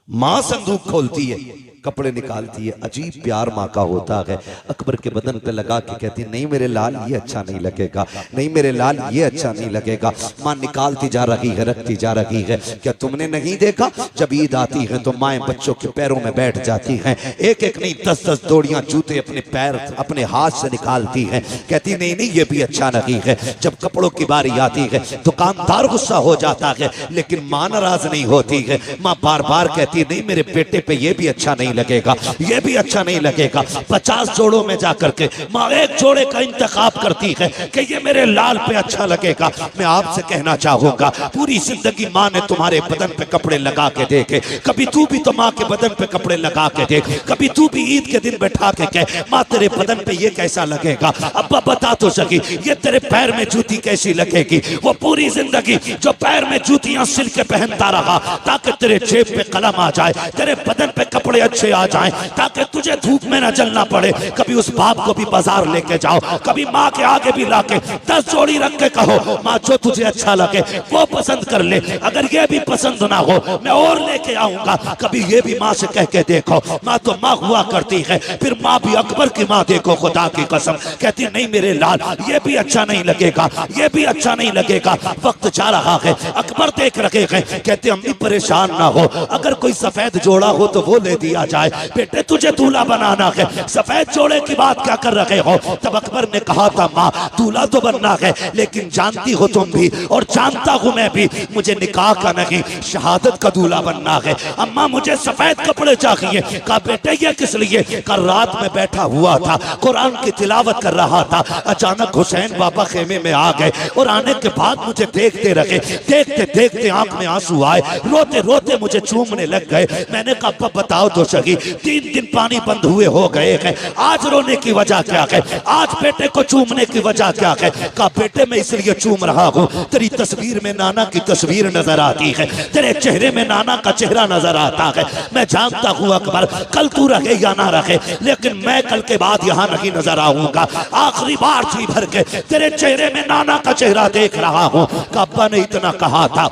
माँ संदूक खोलती है, कपड़े निकालती है, अजीब प्यार माँ का होता है। अकबर के बदन पे लगा के कहती है, नहीं मेरे लाल ये अच्छा नहीं लगेगा, नहीं मेरे लाल ये अच्छा नहीं लगेगा। माँ निकालती जा रही है, रखती जा रही है। क्या तुमने नहीं देखा, जब ईद आती है तो माएँ बच्चों के पैरों में बैठ जाती हैं, एक एक नहीं 10-10 जोड़ियां जूते अपने पैर अपने हाथ से निकालती हैं। कहती नहीं नहीं ये भी अच्छा नहीं है। जब कपड़ों की बारी आती है दुकानदार गुस्सा हो जाता है, लेकिन माँ नाराज नहीं होती है। माँ बार बार कहती नहीं मेरे बेटे पे ये भी अच्छा नहीं लगेगा, ये भी अच्छा नहीं लगेगा। 50 जोड़ों में जाकर के माँ एक जोड़े का इंतखाब करती है कि ये मेरे लाल पे अच्छा लगेगा। मैं आपसे कहना चाहूंगा, पूरी जिंदगी माँ ने तुम्हारे बदन पे कपड़े लगा के देखे, कभी तू भी तो माँ के बदन पे कपड़े लगा के देख, कभी तू भी ईद के दिन बैठा के कह माँ तेरे बदन पे ये कैसा लगेगा। अब्बा बता तो सकी ये तेरे पैर में जूती कैसी लगेगी। वो पूरी जिंदगी जो पैर में जूतियां सिल के पहनता रहा ताकि तेरे जेब पे कलम आ जाए, तेरे बदन पे कपड़े अच्छे आ जाएं, ताकि तुझे धूप में न जलना पड़े। कभी उस बाप को भी बाजार लेके जाओ, कभी माँ के आगे भी लाके 10 जोड़ी रख के कहो माँ जो तुझे अच्छा लगे वो पसंद कर ले, अगर ये भी पसंद ना हो मैं और लेके आऊंगा। कभी ये भी माँ से कह के देखो, माँ तो माँ हुआ करती है। फिर माँ भी अकबर की माँ देखो, खुदा की कसम कहती नहीं मेरे लाल ये भी अच्छा नहीं लगेगा, ये भी अच्छा नहीं लगेगा। वक्त जा रहा है, अकबर देख रखे हैं, कहते अम्मी परेशान ना हो, अगर कोई सफेद जोड़ा हो तो वो ले दिया जाए, बेटे तुझे दूल्हा बनाना है, सफेद जोड़े की बात क्या कर रहे हो। तब अकबर ने कहा था माँ दूल्हा तो बनना है, लेकिन जानती हो तुम भी और जानता हूं मैं भी मुझे निकाह का नहीं शहादत का दूल्हा बनना है। अम्मा मुझे सफेद कपड़े चाहिए। कहा बेटे ये किस लिए। कल रात में बैठा हुआ था कुरान की तिलावत कर रहा था, अचानक हुसैन बाबा खेमे में आ गए और आने के बाद मुझे देखते रहे, देखते देखते आंख में आंसू आए, रोते रोते मुझे चूमने लग गए। मैंने कहा बताओ तो सही 3 दिन पानी बंद हुए हो गए हैं, आज रोने की वजह क्या है, आज बेटे को चूमने की वजह क्या है। कहा बेटे मैं इसलिए चूम रहा हूँ तेरी तस्वीर में नाना की तस्वीर नजर आती है, तेरे चेहरे में नाना का चेहरा नजर आता है। मैं जानता हूँ अकबर कल तू रहे या ना रहे, लेकिन मैं कल के बाद यहाँ नहीं नजर आऊंगा। आखिरी बार जी भर के तेरे चेहरे में नाना का चेहरा देख रहा हूँ। अब्बा ने इतना कहा था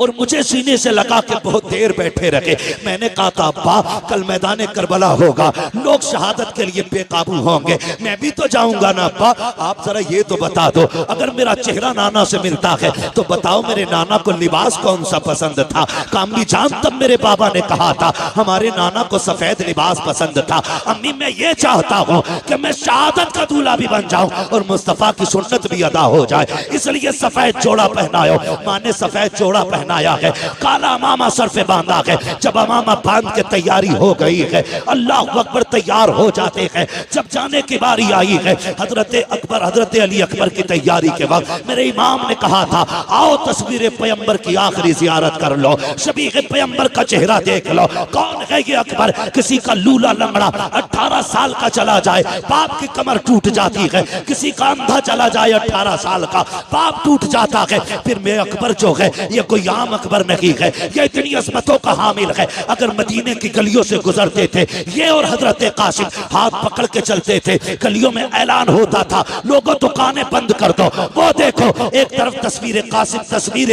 और मुझे सीने से लगा के बहुत देर बैठे रखे। मैंने कहा था अब्बा कल मैदान करबला होगा, लोग शहादत के लिए बेकाबू होंगे, मैं भी तो जाऊंगा ना अब्बा। आप जरा ये तो बता दो अगर मेरा चेहरा नाना से मिलता है तो बताओ मेरे नाना को लिबास कौन सा पसंद था। कामली जान तब मेरे बाबा ने कहा था हमारे नाना को सफेद लिबास पसंद था। अम्मी मैं ये चाहता हूँ कि मैं शहादत का दूल्हा भी बन जाऊं और मुस्तफा की सुन्नत भी अदा हो जाए, इसलिए सफेद जोड़ा पहनायो। माँ ने सफेद जोड़ा पहनाया है, काला अमामा सर पे बांधा है। जब अमामा बांध के तैयारी हो गई है, अल्लाह अकबर तैयार हो जाते हैं। जब जाने की बारी आई है हजरत अकबर हजरत अली अकबर की तैयारी के वक्त मेरे इमाम ने कहा था आओ तस्वीर पैगंबर की आखिरी जियारत कर लो, शबीह पैगंबर का चेहरा देख लो। कौन है ये अकबर। किसी का लूला लंगड़ा 18 साल का चला जाए बाप की कमर टूट जाती है, किसी का अंधा चला जाए 18 साल का बाप टूट जाता है। फिर मैं अकबर जो है ये कोई आम अकबर नहीं है, ये इतनी अजमतों का हामिल है। अगर मदीने की गलियों से गुजरते थे ये और हजरत कासिम हाथ पकड़ के चलते थे, गलियों में ऐलान होता था लोगों दुकानें बंद कर दो। वो देखो एक तरफ तस्वीर कासिम, तस्वीर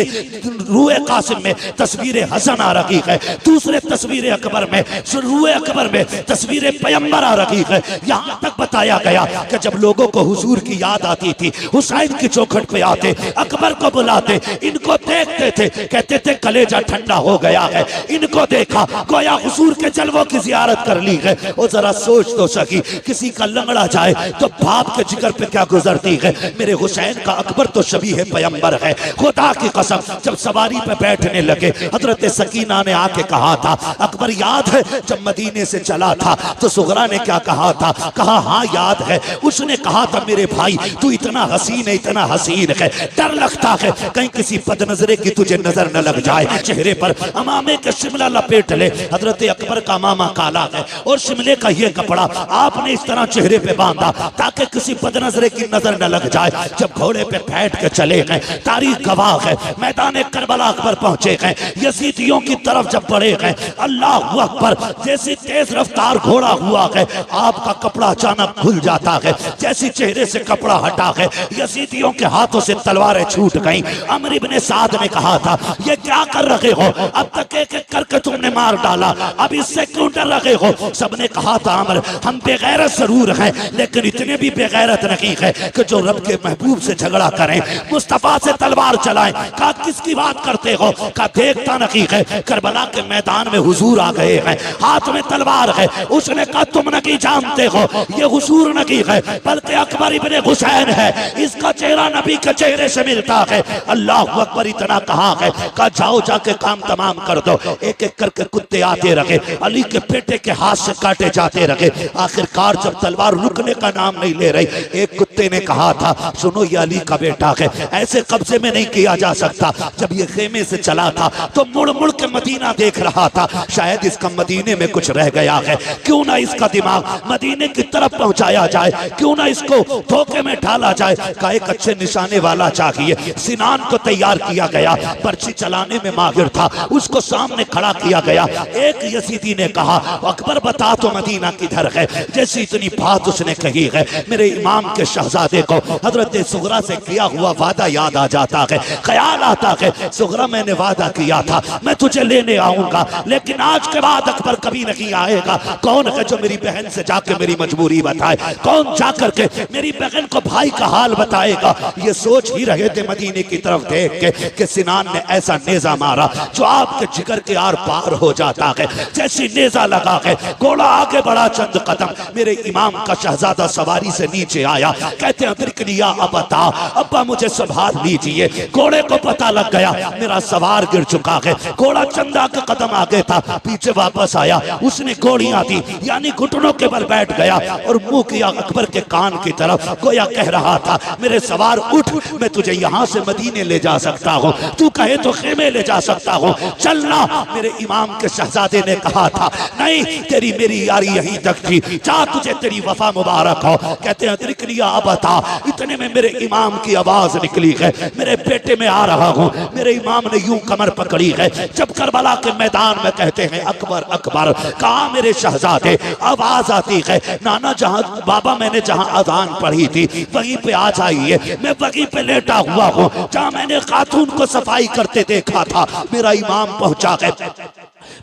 रूए कासिम में तस्वीर हसन आ रही है, दूसरे तस्वीर अकबर में रूए अकबर में तस्वीर पैगंबर आ रही है। यहाँ तक बताया गया कि जब लोगों को हुजूर की याद आती थी हुसैन की चौखट पे आते, अकबर को बुलाते, इनको देखते थे, कहते थे कलेजा ठंडा हो गया है, इनको देखा गोया हुजूर के जलवों की जियारत कर ली है। और जरा सोच तो सकी किसी का लंगड़ा जाए तो बाप के जिगर पे क्या गुजरती है। मेरे हुसैन का अकबर तो शबीह पैगंबर है। खुदा की कसम जब सवारी पे बैठने लगे हजरत सकीना ने आके कहा था अकबर याद है जब मदीने से चला था तो सुगरा ने क्या कहा था। कहा हाँ याद है। उसने कहा था मेरे भाई तू इतना हसीन है, इतना हसीन है, डर लगता है कहीं किसी बदनजरे की तुझे नजर न लग जाए। चेहरे पर अमामे का शिमला लपेट ले। हजरत अकबर का मामा काला है और शिमले का ये कपड़ा आपने इस तरह चेहरे पे बांधा ताकि किसी बदनजरे की नजर न लग जाए। जब घोड़े पे बैठ के चले गए, तारीख गवाह है, मैदान करबला अकबर पहुंचे गए, यजीदियों की तरफ जब बढ़े गए, अल्लाह अकबर जैसी तेज रफ्तार घोड़ा हुआ है आपका कपड़ा अचानक खुल जाता है। जैसी चेहरे से कपड़ा हटा है यजीदियों के हाथों से तलवारें छूट गईं। अमर इब्ने साद ने कहा था ये क्या कर रहे हो, अब तक एक एक करके तुमने मार डाला, अब इससे क्यों डर रहे हो। सबने कहा था अमर हम बेगैरत जरूर हैं लेकिन इतने भी बेगैरत नहीं है कि जो रब के महबूब से झगड़ा करें, मुस्तफा से तलवार चलाएं। कहा किसकी बात करते हो, कहा देखता नहीं है करबला के मैदान में हुजूर आ गए हैं, हाथ में तलवार है। उसने कहा तुम नहीं जानते हो ये हुजूर नहीं है बल्कि अकबर इब्ने हुसैन है, इसका चेहरा नबी के चेहरे से मिलता है। अल्लाह अकबर इतना कहा है, कहा जाओ जाके काम तमाम कर दो। एक एक करके कुत्ते आते रहे, अली के बेटे के हाथ से काटे जाते रहे। आखिरकार जब तलवार रुकने का नाम नहीं ले रही, एक कुत्ते ने कहा था सुनो ये अली का बेटा है, ऐसे कब्जे में नहीं किया जा सकता। जब ये खेमे से चला था तो मुड़ मुड़ के मदीना देख रहा था, शायद इसका मदीने में कुछ रह गया है, क्यों ना इसका दिमाग मदीने की तरफ पहुंचाया जाए, क्यों ना इसको धोखे में डाला जाए। का एक अच्छे निशाने वाला चाहिए। सिनान को तैयार किया गया, पर्ची चलाने में माहिर था, उसको सामने खड़ा किया गया। एक यजीदी ने कहा अकबर बता तो मदीना किधर है। जैसी इतनी बात उसने कही है, मेरे इमाम के शहजादे को हजरत सुगरा से किया हुआ वादा याद आ जाता है। ख्याल आता है सुगरा मैंने वादा किया था मैं तुझे लेने आऊंगा, लेकिन आज के बाद अकबर कभी नहीं आएगा। कौन है जो मेरी बहन से जाके मेरी मजबूरी बताए, कौन जाकर के मेरी बहन को भाई का हाल बताएगा। ये सोच ही रहे थे मदीने की तरफ देख के कि सिनान ने ऐसा नेजा मारा जो आपके जिगर के आर पार हो जाता है। जैसी नेजा लगा है घोड़ा आगे बढ़ा चंद कदम, मेरे इमाम का शहजादा सवारी से नीचे आया, कहते अदरिकनिया अबता, अब्बा मुझे संभाल लीजिए। घोड़े को पता लग गया मेरा सवार गिर चुका है। घोड़ा चंदा के कदम आगे था, पीछे वापस आया, उसने गोलियां दी यानी घुटनों के बल बैठ गया और मुंह किया अकबर के कान की तरफ, गोया कह रहा था मेरे सवार उठ, मैं तुझे यहाँ से मदीने ले जा सकता हूँ, तू कहे तो खेमे ले जा सकता हूँ, चलना। मेरे इमाम के शहजादे ने कहा था नहीं तेरी मेरी यारी यहीं तक थी, जा तुझे तेरी वफा मुबारक हो। कहते हैं दिक्रिया बता, इतने में मेरे इमाम की आवाज निकली है, मेरे बेटे में आ रहा हूँ। मेरे इमाम ने यूं कमर पकड़ी है, जब करबला के मैदान में कहते हैं अकबर अकबर, कहा मेरे शहजादे, आवाज आती है नाना जहां बाबा मैंने जहां अजान पढ़ी थी वहीं पे आ जाइए, मैं वहीं पे लेटा हुआ हूँ जहां मैंने खातून को सफाई करते देखा था। मेरा इमाम पहुंचा है,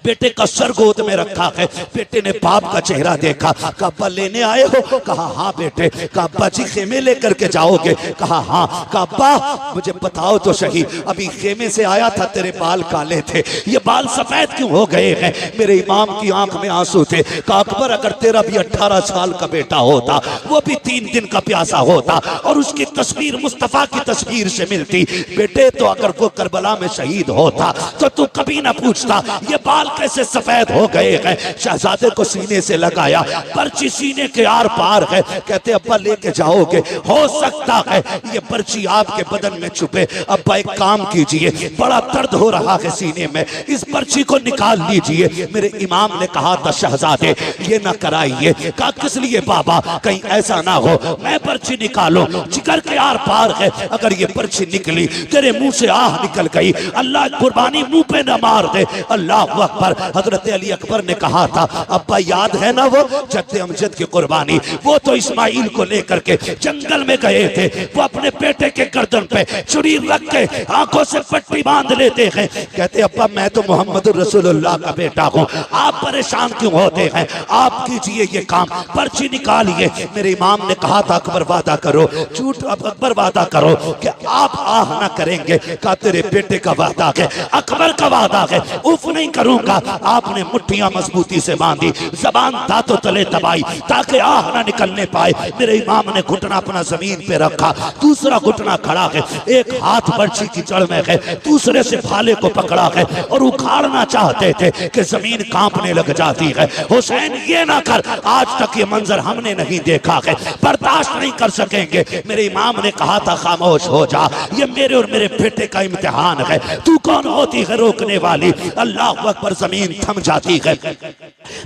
बेटे का सर गोद में रखा है। बेटे ने बाप का चेहरा देखा, कहा अब्बा लेने आए हो, कहा हाँ बेटे। कहा अब्बा जी खेमे लेकर के जाओगे, कहा हाँ। कहा अब्बा मुझे बताओ तो सही, अभी खेमे से आया था तेरे बाल काले थे, ये बाल सफेद क्यों हो गए हैं। मेरे इमाम की आंख में आंसू थे। कहा अकबर अगर तेरा भी 18 साल का बेटा होता, वो भी 3 दिन का प्यासा होता और उसकी तस्वीर मुस्तफा की तस्वीर से मिलती बेटे, तो अगर वो करबला में शहीद होता तो तू कभी ना पूछता ये बाल कैसे सफेद हो गए हैं। शहजादे को सीने से लगाया, पर्ची सीने के आर पार है। कहते अब्बा लेके जाओगे, हो सकता है ये पर्ची आपके बदन में छुपे। अब्बा एक काम कीजिए, बड़ा दर्द हो रहा है सीने में, इस पर्ची को निकाल लीजिए। मेरे इमाम ने कहा था शहजादे ये ना कराइए। कहा किस लिए बाबा, कहीं ऐसा ना हो मैं पर्ची निकालूं, जिगर के आर पार है, अगर ये पर्ची निकली तेरे मुंह से आह निकल गई, अल्लाह कुर्बानी मुंह पे न मार दे। अल्लाह अकबर। हजरत अली अकबर ने कहा था अब्बा याद है ना वो जद्दे अमजद की कुर्बानी, वो तो इस्माइल को लेकर के जंगल में गए थे, वो अपने बेटे के गर्दन पे छुरी रख के आंखों से पट्टी बांध लेते हैं। कहते अब्बा मैं तो मोहम्मद रसूलुल्लाह का बेटा हूँ, आप परेशान क्यों होते हैं, आप कीजिए ये काम, पर्ची निकालिए। मेरे इमाम ने कहा था अकबर वादा करो, झूठ अकबर वादा करो कि आप आह ना करेंगे। कहा तेरे बेटे का वादा है, अकबर का वादा है, उफ नहीं करूंगा। आपने मुट्ठियां मजबूती से बांधी, जबान दांतों तले दबाई ताकि आह ना निकलने पाए। मेरे इमाम ने घुटना अपना जमीन पे रखा, दूसरा घुटना खड़ा है, एक हाथ पर्ची की जड़ में है, दूसरे से भाले को पकड़ा है और उखाड़ना चाहते थे कि जमीन कांपने लग जाती है। हुसैन ये ना कर, आज तक ये मंजर हमने नहीं देखा है, बर्दाश्त नहीं कर सकेंगे। मेरे इमाम ने कहा था खामोश हो जा, ये मेरे और मेरे बेटे का इम्तिहान है, तू कौन होती है रोकने वाली। अल्लाह अकबर, जमीन थम जाती है।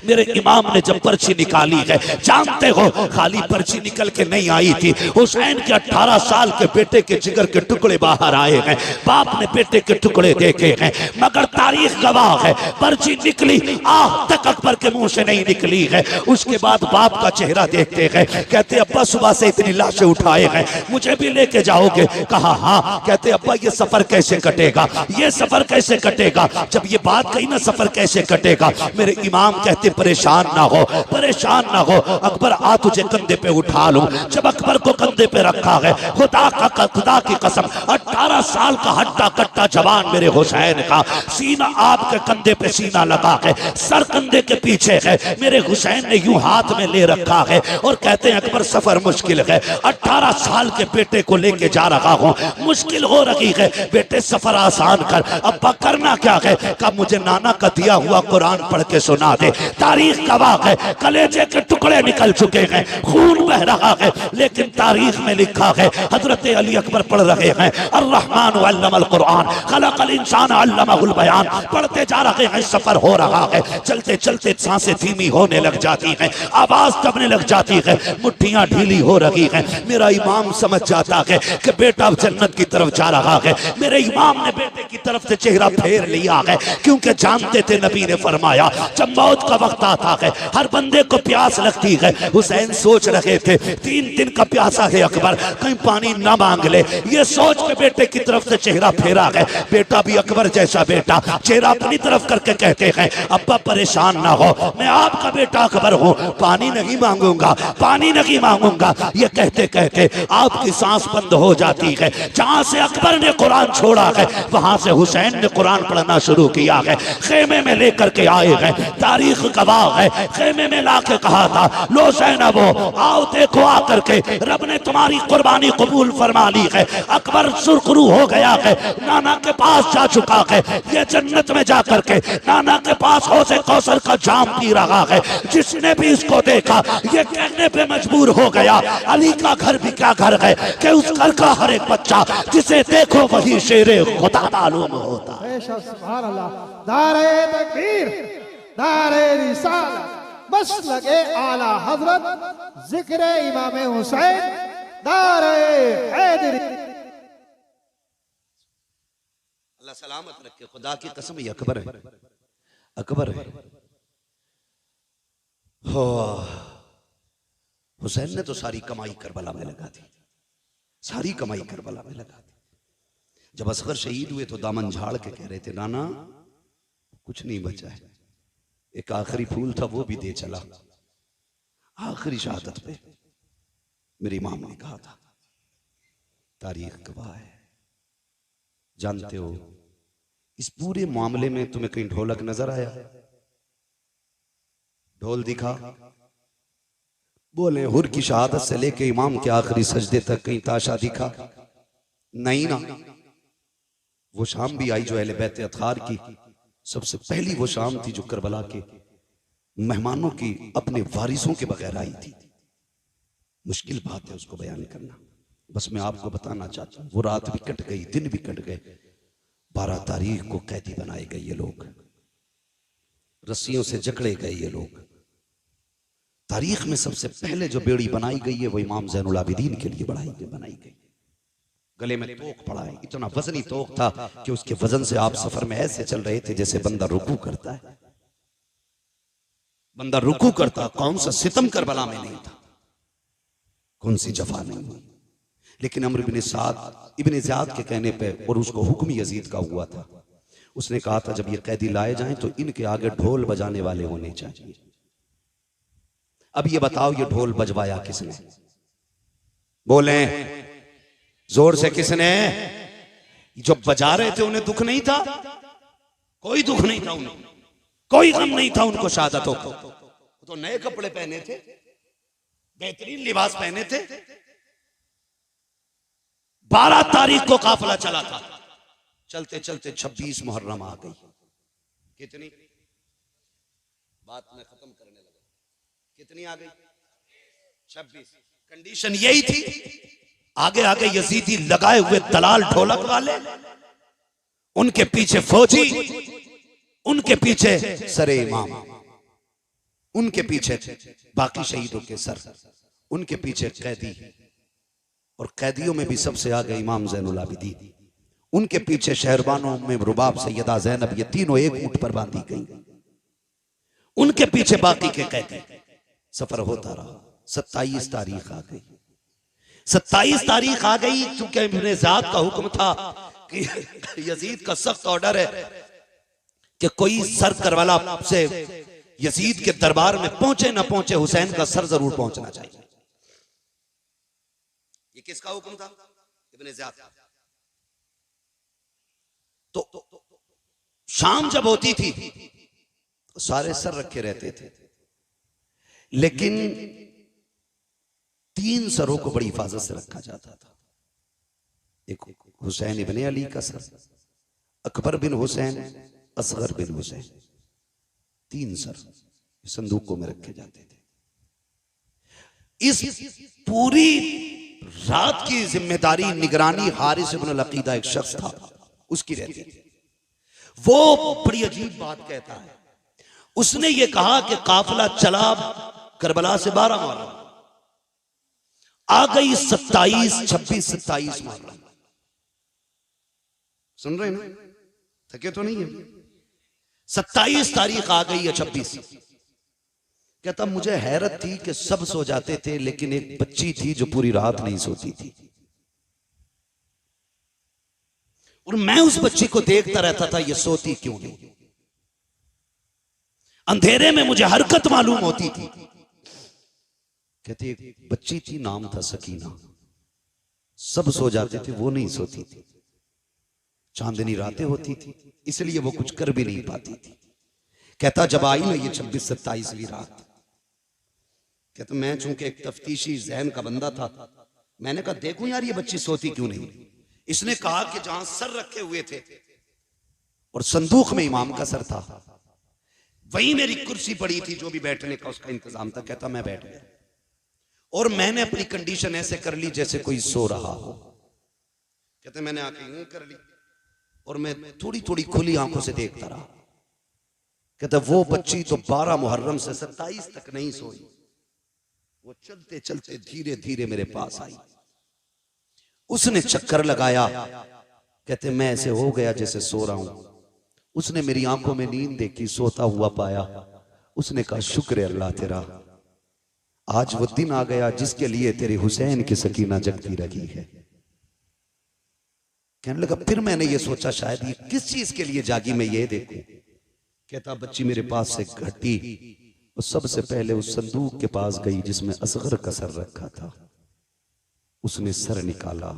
मेरे इमाम ने जब पर्ची निकाली है, जानते हो खाली पर्ची निकल के नहीं आई थी, हुसैन के 18 साल के बेटे के जिगर के टुकड़े बाहर आए हैं, बाप ने बेटे के टुकड़े देखे हैं, मगर तारीख गवाह है पर्ची निकली आह तक अकबर के मुंह से नहीं निकली है। उसके बाद बाप का चेहरा देखते हैं, कहते अब्बा सुबह से इतनी लाशें उठाए हैं, मुझे भी लेके जाओगे? कहा हाँ। कहते अब्बा ये सफर कैसे कटेगा, ये सफर कैसे कटेगा? जब ये बात कही ना सफर कैसे कटेगा, मेरे इमाम कहते परेशान ना हो, परेशान ना हो, अकबर आ तुझे कंधे पे उठा लूं। जब अकबर को कंधे पे रखा है, खुदा की कसम 18 साल का हट्टा कट्टा जवान मेरे हुसैन का सीना आपके कंधे पे सीना लगा है, सर कंधे के पीछे है, मेरे हुसैन ने यूं हाथ में ले रखा है और कहते हैं अकबर सफर मुश्किल है, 18 साल के बेटे को लेके जा रहा हूं, मुश्किल हो रही है, बेटे सफर आसान कर। अब्बा करना क्या है? कब मुझे नाना का दिया हुआ कुरान पढ़ के सुना दे। तारीख गवाह है, कलेजे के टुकड़े निकल चुके हैं, खून बह रहा है, लेकिन तारीख में लिखा है हजरत अली अकबर पढ़ रहे हैं अर्रहमान अल्लमल कुरान खलकल इंसान अल्लमहुल बयान, पढ़ते जा रहे हैं, सफर हो रहा है, चलते चलते सांसें धीमी होने लग जाती हैं, आवाज दबने लग जाती है, मुट्ठियां ढीली हो रही हैं। मेरा इमाम समझ जाता है कि बेटा जन्नत की तरफ जा रहा है। मेरे इमाम ने बेटे की तरफ से चेहरा फेर लिया है, क्योंकि जानते थे नबी ने फरमाया जब मौत का वक्त आता है हर बंदे को प्यास लगती है। हुसैन सोच रहे थे 3 दिन का प्यासा है अकबर, कहीं पानी ना मांग ले, ये सोच के बेटे की तरफ से चेहरा फेरा है। बेटा भी अकबर जैसा बेटा चेहरा अपनी तरफ करके कहते हैं अब्बा परेशान ना हो, मैं आपका बेटा अकबर हूँ, पानी नहीं मांगूंगा, पानी नहीं मांगूंगा। ये कहते कहते आपकी सांस बंद हो जाती है। जहां से अकबर ने कुरान छोड़ा है वहां से हुसैन ने कुरान पढ़ना शुरू किया है। खेमे में लेकर के आए हैं, तारीख गवाह है, खेमे में लाके कहा था लो ज़ैनबो आओ देखो आकर के रब ने तुम्हारी कुर्बानी कबूल फरमा ली है। अकबर सुरखरू हो गया है, नाना के पास जा चुका है, ये जन्नत में जाकर के नाना के पास हौज़े कौसर का जाम पी रहा है। जिसने भी इसको देखा ये कहने पे मजबूर हो गया अली का घर भी क्या घर है कि उस घर का हर एक बच्चा जिसे देखो वही शेरे खुदा मालूम होता। सुभान अल्लाह। नारे तकबीर, नारे रिसालत, मसलके आला हजरत, जिक्र इमाम हुसैन, नारे हैदरी। अल्लाह सलामत रखे, खुदा की कसम ये अकबर है, अकबर है। हो हुसैन ने तो सारी कमाई करबला में लगा दी, सारी कमाई करबला में लगा दी। जब असगर शहीद हुए तो दामन झाड़ के कह रहे थे नाना कुछ नहीं बचा है, एक आखिरी फूल था वो भी दे चला। आखिरी शहादत पे मेरे इमाम ने कहा था, तारीख गवाह है। जानते हो इस पूरे मामले में तुम्हें कहीं ढोलक नजर आया? ढोल दिखा? बोले हुर की शहादत से लेके इमाम के आखिरी सजदे तक कहीं ताशा दिखा? नहीं ना। वो शाम भी आई जो अहले बैत अतहार की सबसे पहली वो शाम थी जो करबला के मेहमानों की अपने वारिसों के बगैर आई थी। मुश्किल बात है उसको बयान करना, बस मैं आपको बताना चाहता हूं वो रात भी कट गई, दिन भी कट गए। 12 तारीख को कैदी बनाए गए ये लोग, रस्सियों से जकड़े गए ये लोग। तारीख में सबसे पहले जो बेड़ी बनाई गई है वो इमाम ज़ैनुल आबिदीन के लिए बनाई गई। गले में तोक पड़ा है, इतना वजनी तोक था कि उसके वजन से आप सफर में ऐसे चल रहे थे जैसे बंदा रुकू करता है। बंदा रुकू करता, कौन सा सितम करबला में नहीं था, कौन सी जफा नहीं हुई। लेकिन अम्र इब्न साद इब्न ज़ियाद के कहने पे, और उसको हुक्म यजीद का हुआ था, उसने कहा था जब ये कैदी लाए जाएं तो इनके आगे ढोल बजाने वाले होने चाहिए। अब ये बताओ ये ढोल बजवाया किसने? बोले जोर से किसने? जो बजा रहे थे उन्हें दुख नहीं था? कोई दुख नहीं था उन्हें, कोई गम नहीं था उनको शहादतों को। तो नए कपड़े पहने थे, बेहतरीन लिबास पहने थे। 12 तारीख को काफिला चला था, चलते चलते 26 मुहर्रम आ गई। कितनी बात मैं खत्म करने लगा, कितनी आ गई? 26। कंडीशन यही थी, आगे आगे यजीदी लगाए हुए दलाल ढोलक वाले, उनके पीछे फौजी, उनके पीछे सरे इमाम। उनके पीछे बाकी शहीदों के सर, उनके पीछे कैदी, और कैदियों में भी सबसे आगे इमाम ज़ैनुल आबिदीन, उनके पीछे शहरबानों में रुबाब सैयदा ज़ैनब, ये तीनों एक ऊंट पर बांधी गई, उनके पीछे बाकी के कैदी। सफर होता रहा। 27 तारीख आ गई। 27 तारीख आ गई, क्योंकि इब्ने ज़ियाद का हुक्म था कि यजीद का सख्त ऑर्डर है कि कोई सर करबला से यजीद के दरबार में पहुंचे ना पहुंचे, हुसैन का सर जरूर पहुंचना चाहिए। ये किसका हुक्म था? इब्ने ज़ियाद का। तो शाम जब होती थी तो सारे सर रखे रहते थे, लेकिन 3 सरों को बड़ी हिफाजत से रखा जाता था। एक हुसैन इब्ने अली का सर, अकबर बिन हुसैन, असगर बिन हुसैन, 3 सर संदूकों में रखे जाते थे। इस पूरी रात की जिम्मेदारी, निगरानी हारिस इब्न अल-अकीदा एक शख्स था, उसकी रहती थी। वो बड़ी अजीब बात कहता है। उसने ये कहा कि काफिला चला करबला से 12 मुहर्रम, आ गई 27, 26, 27 मुहर्रम। सुन रहे हैं ना? थके तो नहीं है? 27 तारीख आ गई है, 26। कहता मुझे हैरत थी कि सब सो जाते थे, लेकिन एक बच्ची थी जो पूरी रात नहीं सोती थी, और मैं उस बच्ची को देखता रहता था, ये सोती क्यों नहीं। अंधेरे में मुझे हरकत मालूम होती थी। कहते एक बच्ची थी, नाम था सकीना, सब सो जाते थे, वो नहीं सोती थी। चांदनी रातें होती थी, इसलिए वो कुछ कर भी नहीं पाती थी। कहता जब आई ना ये 26-27वीं रात, कहता मैं चूंकि एक तफ्तीशी जहन का बंदा था, मैंने कहा देखूं यार ये बच्ची सोती क्यों नहीं। इसने कहा कि जहां सर रखे हुए थे और संदूक में इमाम का सर था, वहीं मेरी कुर्सी पड़ी थी, जो भी बैठने का उसका इंतजाम था। कहता मैं बैठ गया और मैंने अपनी कंडीशन ऐसे कर ली जैसे कोई सो रहा हो। कहते मैंने आके यूं कर ली और मैं थोड़ी थोड़ी खुली आंखों से देखता रहा। कहता वो बच्ची तो 12 मुहर्रम से 27 तक नहीं सोई, वो चलते चलते धीरे धीरे मेरे पास आई। उसने चक्कर लगाया। कहते मैं ऐसे हो गया जैसे सो रहा हूं। उसने मेरी आंखों में नींद देखी, सोता हुआ पाया। उसने कहा शुक्र है अल्लाह तेरा, आज वो दिन आ गया जिसके लिए तेरे हुसैन की सकीना जगती रही है। कहने लगा फिर मैंने ये सोचा शायद ये किस चीज के लिए जागी, मैं ये देखूं। कहता बच्ची मेरे पास से घटी और सबसे पहले उस संदूक के पास गई जिसमें असगर का सर रखा था। उसने सर निकाला,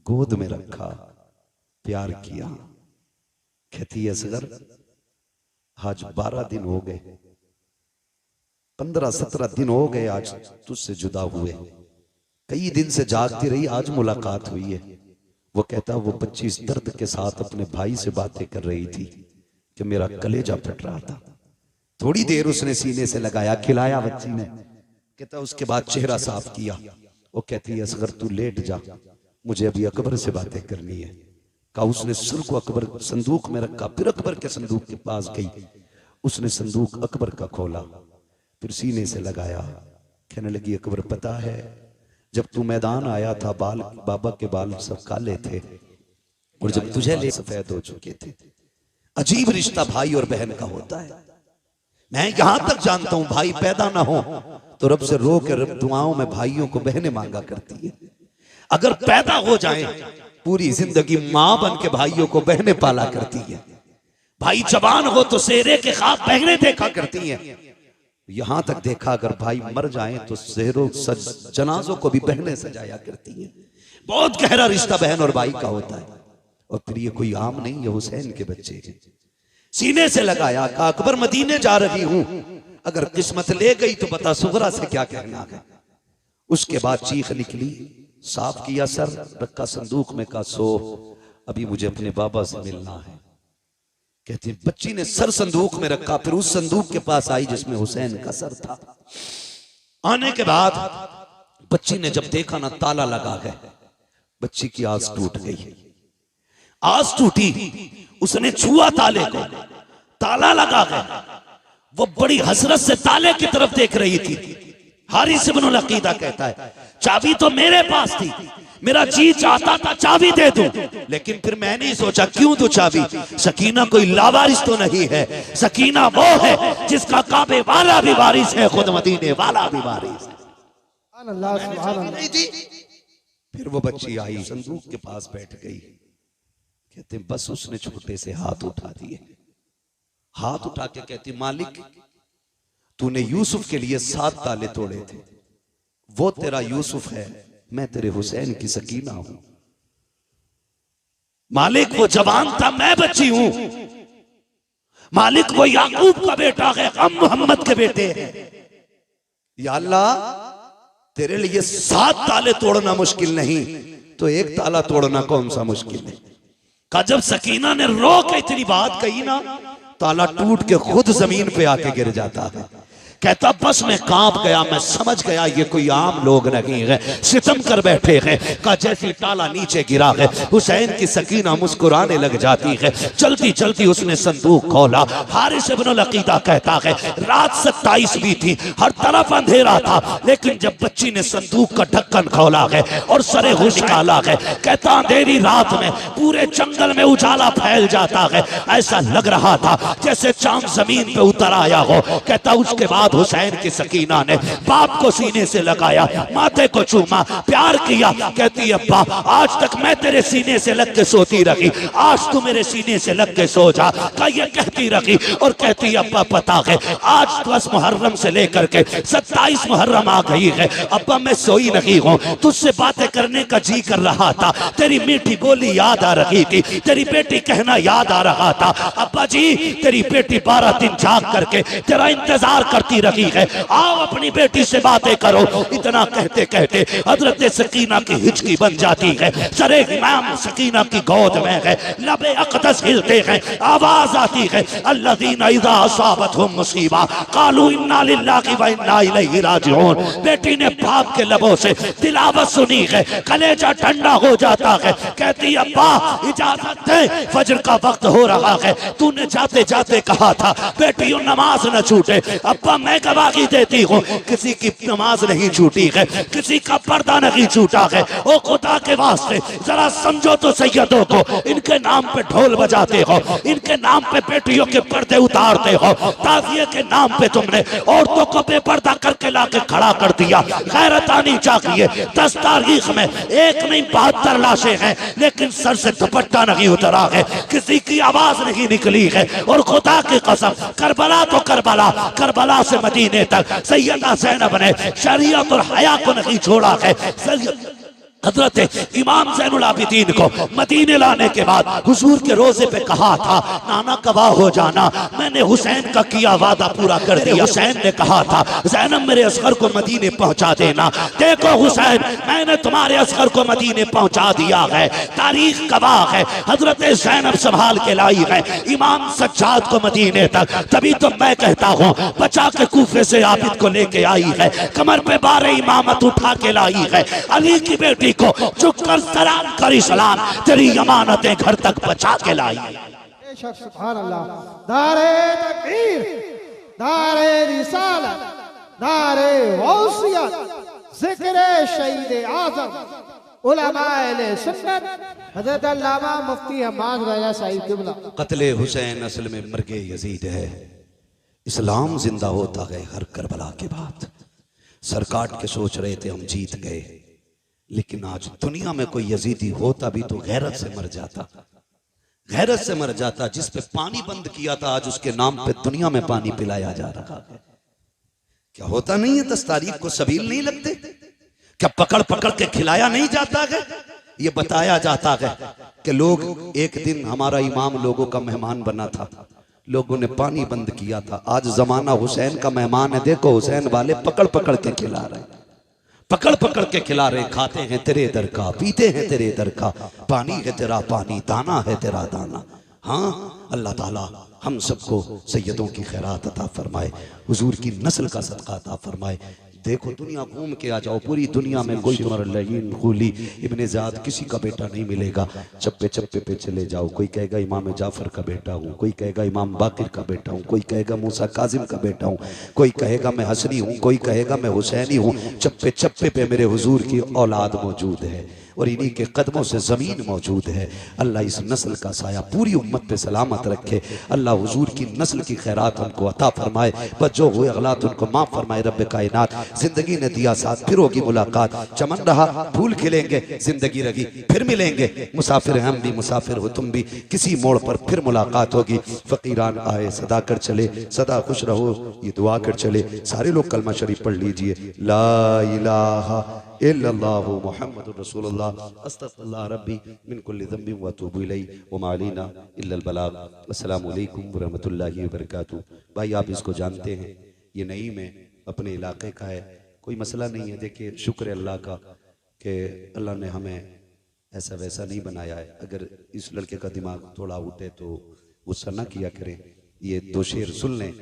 गोद में रखा, प्यार किया। कहती असगर आज 12 दिन हो गए, 15-17 दिन हो गए आज तुझसे जुदा हुए। कई दिन से जागती रही, आज मुलाकात हुई है। वो कहता वो बच्ची इस दर्द के साथ अपने भाई से बातें कर रही थी कि मेरा कलेजा फट रहा था। थोड़ी देर उसने सीने से लगाया, खिलाया बच्ची ने। कहता उसके बाद चेहरा साफ किया। वो कहती है असगर तू लेट जा, मुझे अभी अकबर से बातें करनी है। कहा उसने सर को अकबर संदूक में रखा, फिर अकबर के संदूक के पास गई। उसने संदूक अकबर का खोला, फिर सीने से लगाया। कहने लगी अकबर पता है जब तू मैदान आया था बाल बाबा के बाल सब काले थे, और जब तुझे ले सफेद हो चुके थे। अजीब रिश्ता भाई और बहन का होता है। मैं यहां तक जानता हूं भाई पैदा ना हो तो रब से रो के रब दुआओं में भाइयों को बहनें मांगा करती है। अगर पैदा हो जाए पूरी जिंदगी मां बन के भाइयों को बहनें पाला करती है। भाई जवान हो तो सेहरे के ख्वाब बहनें देखा करती हैं। यहां तक देखा अगर भाई मर जाए तो सेहरों जनाजों को भी बहनें सजाया करती हैं। बहुत गहरा रिश्ता बहन और भाई का होता है। और फिर ये कोई आम नहीं, ये हुसैन के बच्चे हैं। सीने से लगाया, कहा अकबर मदीने जा रही हूं, अगर किस्मत ले गई तो बता सुगरा से क्या कहना है। उसके बाद चीख निकली, साफ किया सर, रखा संदूक में, कहा सो अभी मुझे अपने बाबा से मिलना है। कहती बच्ची ने सर संदूक में रखा, फिर उस संदूक के पास आई जिसमें हुसैन का सर था। आने के बाद बच्ची ने जब देखा ना ताला लगा है, बच्ची की आस टूट गई। आस टूटी, उसने छुआ ताले को, ताला लगा है। वो बड़ी हसरत से ताले की तरफ देख रही थी। हारिस इब्नुल अकीदा कहता है चाबी तो मेरे पास थी, मेरा जी चाहता था चाबी दे दूं, लेकिन फिर मैंने सोचा क्यों दूं चाबी, सकीना कोई लावारिस तो नहीं है, सकीना वो है जिसका काबे वाला भी वारिस है, खुद मदीने वाला भी वारिस है। सुभान अल्लाह, सुभान अल्लाह। नहीं थी। फिर वो बच्ची आई, संदूक के पास बैठ गई। कहते बस उसने छोटे से हाथ उठा दिए, हाथ उठा के कहती मालिक तूने यूसुफ के लिए 7 ताले तोड़े थे, वो तेरा यूसुफ है, मैं तेरे हुसैन की सकीना हूं। मालिक वो जवान था, मैं बच्ची हूं। मालिक वो याकूब का बेटा है, हम मोहम्मद के बेटे हैं। या अल्लाह तेरे लिए 7 ताले तोड़ना मुश्किल नहीं तो एक ताला तोड़ना कौन सा मुश्किल है। का जब सकीना ने रो के इतनी बात कही ना, ताला टूट के खुद जमीन पे आके गिर जाता है। कहता बस मैं कांप गया, मैं समझ गया ये कोई आम लोग नहीं है, सितम कर बैठे हैं। का जैसे ताला नीचे गिरा है, हुसैन की सकीना मुस्कुराने लग जाती है। चलती चलती उसने संदूक खोला। हारिस इब्नुल अकीदा कहता है रात 27वीं थी, हर तरफ अंधेरा था, लेकिन जब बच्ची ने संदूक का ढक्कन खोला है और सरे होश डाला है, कहता अंधेरी रात में पूरे जंगल में उजाला फैल जाता है, ऐसा लग रहा था जैसे चांद जमीन पे उतर आया हो। कहता उसके बाद हुसैन की सकीना ने बाप को सीने से लगाया, माथे को चूमा, प्यार किया। कहती अब्बा आज तक मैं तेरे सीने से लग के सोती रही, आज तू मेरे सीने से लग के सो जा। का ये कहती रही और कहती अब्बा पता है आज 10 मुहर्रम से लेकर के 27 मुहर्रम आ गई है, अब्बा मैं सोई नहीं हूँ, तुझसे बातें करने का जी कर रहा था, तेरी मीठी बोली याद आ रही थी, तेरी बेटी कहना याद आ रहा था। अब्बा जी तेरी बेटी 12 दिन जाग करके तेरा इंतजार करती रही है, आओ अपनी बेटी से बातें करो। इतना कहते कहते हजरत सकीना की हिचकी बन जाती है, सरे इमाम सकीना की गोद में है, लबे अक़दस हिलते हैं, आवाज आती है अल्लज़ीना इज़ा असाबतहुम मुसीबा क़ालू इन्ना लिल्लाहि व इन्ना इलैहि राजिऊन। बेटी ने बाप के लबों से तिलावत सुनी है, कलेजा ठंडा हो जाता है। कहती अब्बा इजाजत दे, फजर का वक्त हो रहा है, तूने जाते जाते कहा था बेटियों नमाज न छूटे। अब्बा मैं गवाही देती हूँ किसी की नमाज नहीं छूटी है, किसी का पर्दा नहीं छूटा है। ओ खुदा के वास्ते जरा समझो तो सैयदों को, इनके नाम पे ढोल बजाते हो, इनके नाम पे बेटियों के पर्दे उतारते हो, ताज़िए के नाम पे तुमने औरतों को बेपर्दा करके लाके खड़ा कर दिया। गैरत आनी चाहिए। 10 तारीख में एक नहीं 72 लाशें हैं, लेकिन सर से दुपट्टा नहीं उतरा है, किसी की आवाज नहीं निकली है। और खुदा की कसम करबला तो करबला, करबला से मदीने तक सैयदा ज़ैनब ने शरीयत और हया को नहीं छोड़ा है। हजरत इमाम ज़ैनुल आबिदीन को मदीने लाने के बाद हुजूर के रोजे पे कहा था नाना गवाह हो जाना, मैंने हुसैन का किया वादा पूरा कर दिया। हुसैन ने कहा था ज़ैनब मेरे असगर को मदीने पहुंचा देना। देखो हुसैन मैंने तुम्हारे असगर को मदीने पहुंचा दिया है, तारीख गवाह है। हजरत ज़ैनब संभाल के लाई है इमाम सज्जाद को मदीने तक, तभी तो मैं कहता हूँ बचा के कूफे से आबिद को लेके आई है, कमर पे 12 इमामत उठा के लाई है। अली की बेटी को झुककर सलाम करी सलाम, तेरी अमानतें घर तक बचा के लाई। बेशक सुभान अल्लाह। दारे तकबीर, दारे रिसालत, दारे गौसियत, जिक्र शहीद आज़म उलमाए सुन्नत हज़रत अल्लामा मुफ्ती हम्माद रज़ा साहिब क़िबला। कत्ले हुसैन असल में मर्गे यजीद है, इस्लाम जिंदा होता है हर करबला के बाद। सर काट के सोच रहे थे हम जीत गए, लेकिन आज दुनिया में कोई यजीदी होता भी तो गैरत से मर जाता, गैरत से मर जाता। जिस पे पानी बंद किया था आज उसके नाम पे दुनिया में पानी पिलाया जा रहा है। क्या होता नहीं है 10 तारीख को सबील नहीं लगते? क्या पकड़ पकड़ के खिलाया नहीं जाता है? ये बताया जाता है कि लोग एक दिन हमारा इमाम लोगों का मेहमान बना था, लोगों ने पानी बंद किया था। आज जमाना हुसैन का मेहमान है, देखो हुसैन वाले पकड़ पकड़ के खिला रहे, पकड़ पकड़ के खिला रहे, खाते हैं तेरे दर का, पीते हैं तेरे दर का, पानी है तेरा पानी, दाना है तेरा दाना। हाँ अल्लाह ताला हम सबको सैयदों की खैरात अता फरमाए, हुजूर की नस्ल का सदका अता फरमाए। देखो दुनिया घूम के आ जाओ, पूरी दुनिया में कोई लहीन खूली इब्ने ज़ाद किसी का बेटा नहीं मिलेगा। चप्पे चप्पे पे चले जाओ, कोई कहेगा इमाम जाफर का बेटा हूँ, कोई कहेगा इमाम बाकिर का बेटा हूँ, कोई कहेगा मूसा काजिम का बेटा हूँ, कोई कहेगा मैं हसनी हूँ, कोई कहेगा मैं हुसैनी हूँ। चप्पे चप्पे पे मेरे हुजूर की औलाद मौजूद है और इन्हीं के कदमों से ज़मीन मौजूद है। अल्लाह इस नस्ल का साया पूरी उम्मत पे सलामत रखे। अल्लाह हुजूर की नस्ल की खैरात हमको अता फरमाए, बस जो हुए अगलात उनको माफ़ फरमाए। रब्बे कायनात जिंदगी ने दिया साथ, फिर होगी मुलाकात। चमन रहा फूल खिलेंगे, जिंदगी रही फिर मिलेंगे। मुसाफिर हम भी, मुसाफिर हो तुम भी, किसी मोड़ पर फिर मुलाकात होगी। फ़कीरान आए सदा कर चले, सदा खुश रहो ये दुआ कर चले। सारे लोग कलमा शरीफ पढ़ लीजिए। ला इलाहा इल्लल्लाहु मुहम्मदुर रसूलुल्लाह अस्तगफिरुल्लाह रब्बी मिन कुल्लि ज़ंबिन व अतूबु इलैहि व मा अलैना इल्लल बलाग। अस्सलामु अलैकुम व रहमतुल्लाहि व बरकातुहू। भाई आप इसको जानते हैं, ये नईम है, अपने इलाके का है, कोई मसला नहीं है। देखिए शुक्र है अल्लाह का कि अल्लाह ने हमें ऐसा वैसा नहीं बनाया है। अगर इस लड़के का दिमाग थोड़ा उठे तो गुस्सा ना किया करें, ये दो शेर सुन लें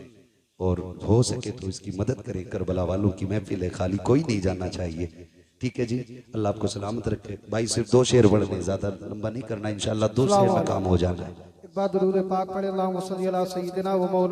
और हो सके तो इसकी मदद करें। करबला वालों की महफिल है, खाली कोई नहीं जाना चाहिए। ठीक है जी, अल्लाह आपको सलामत रखे। भाई सिर्फ दो शेर पढ़ने, ज्यादा लंबा नहीं करना, इंशाल्लाह 2 शेर में काम हो जाना है। एक बार दुरूद पाक पढ़े, अल्लाहुम्मा सल्ली अला सय्यिदिना व मौलाना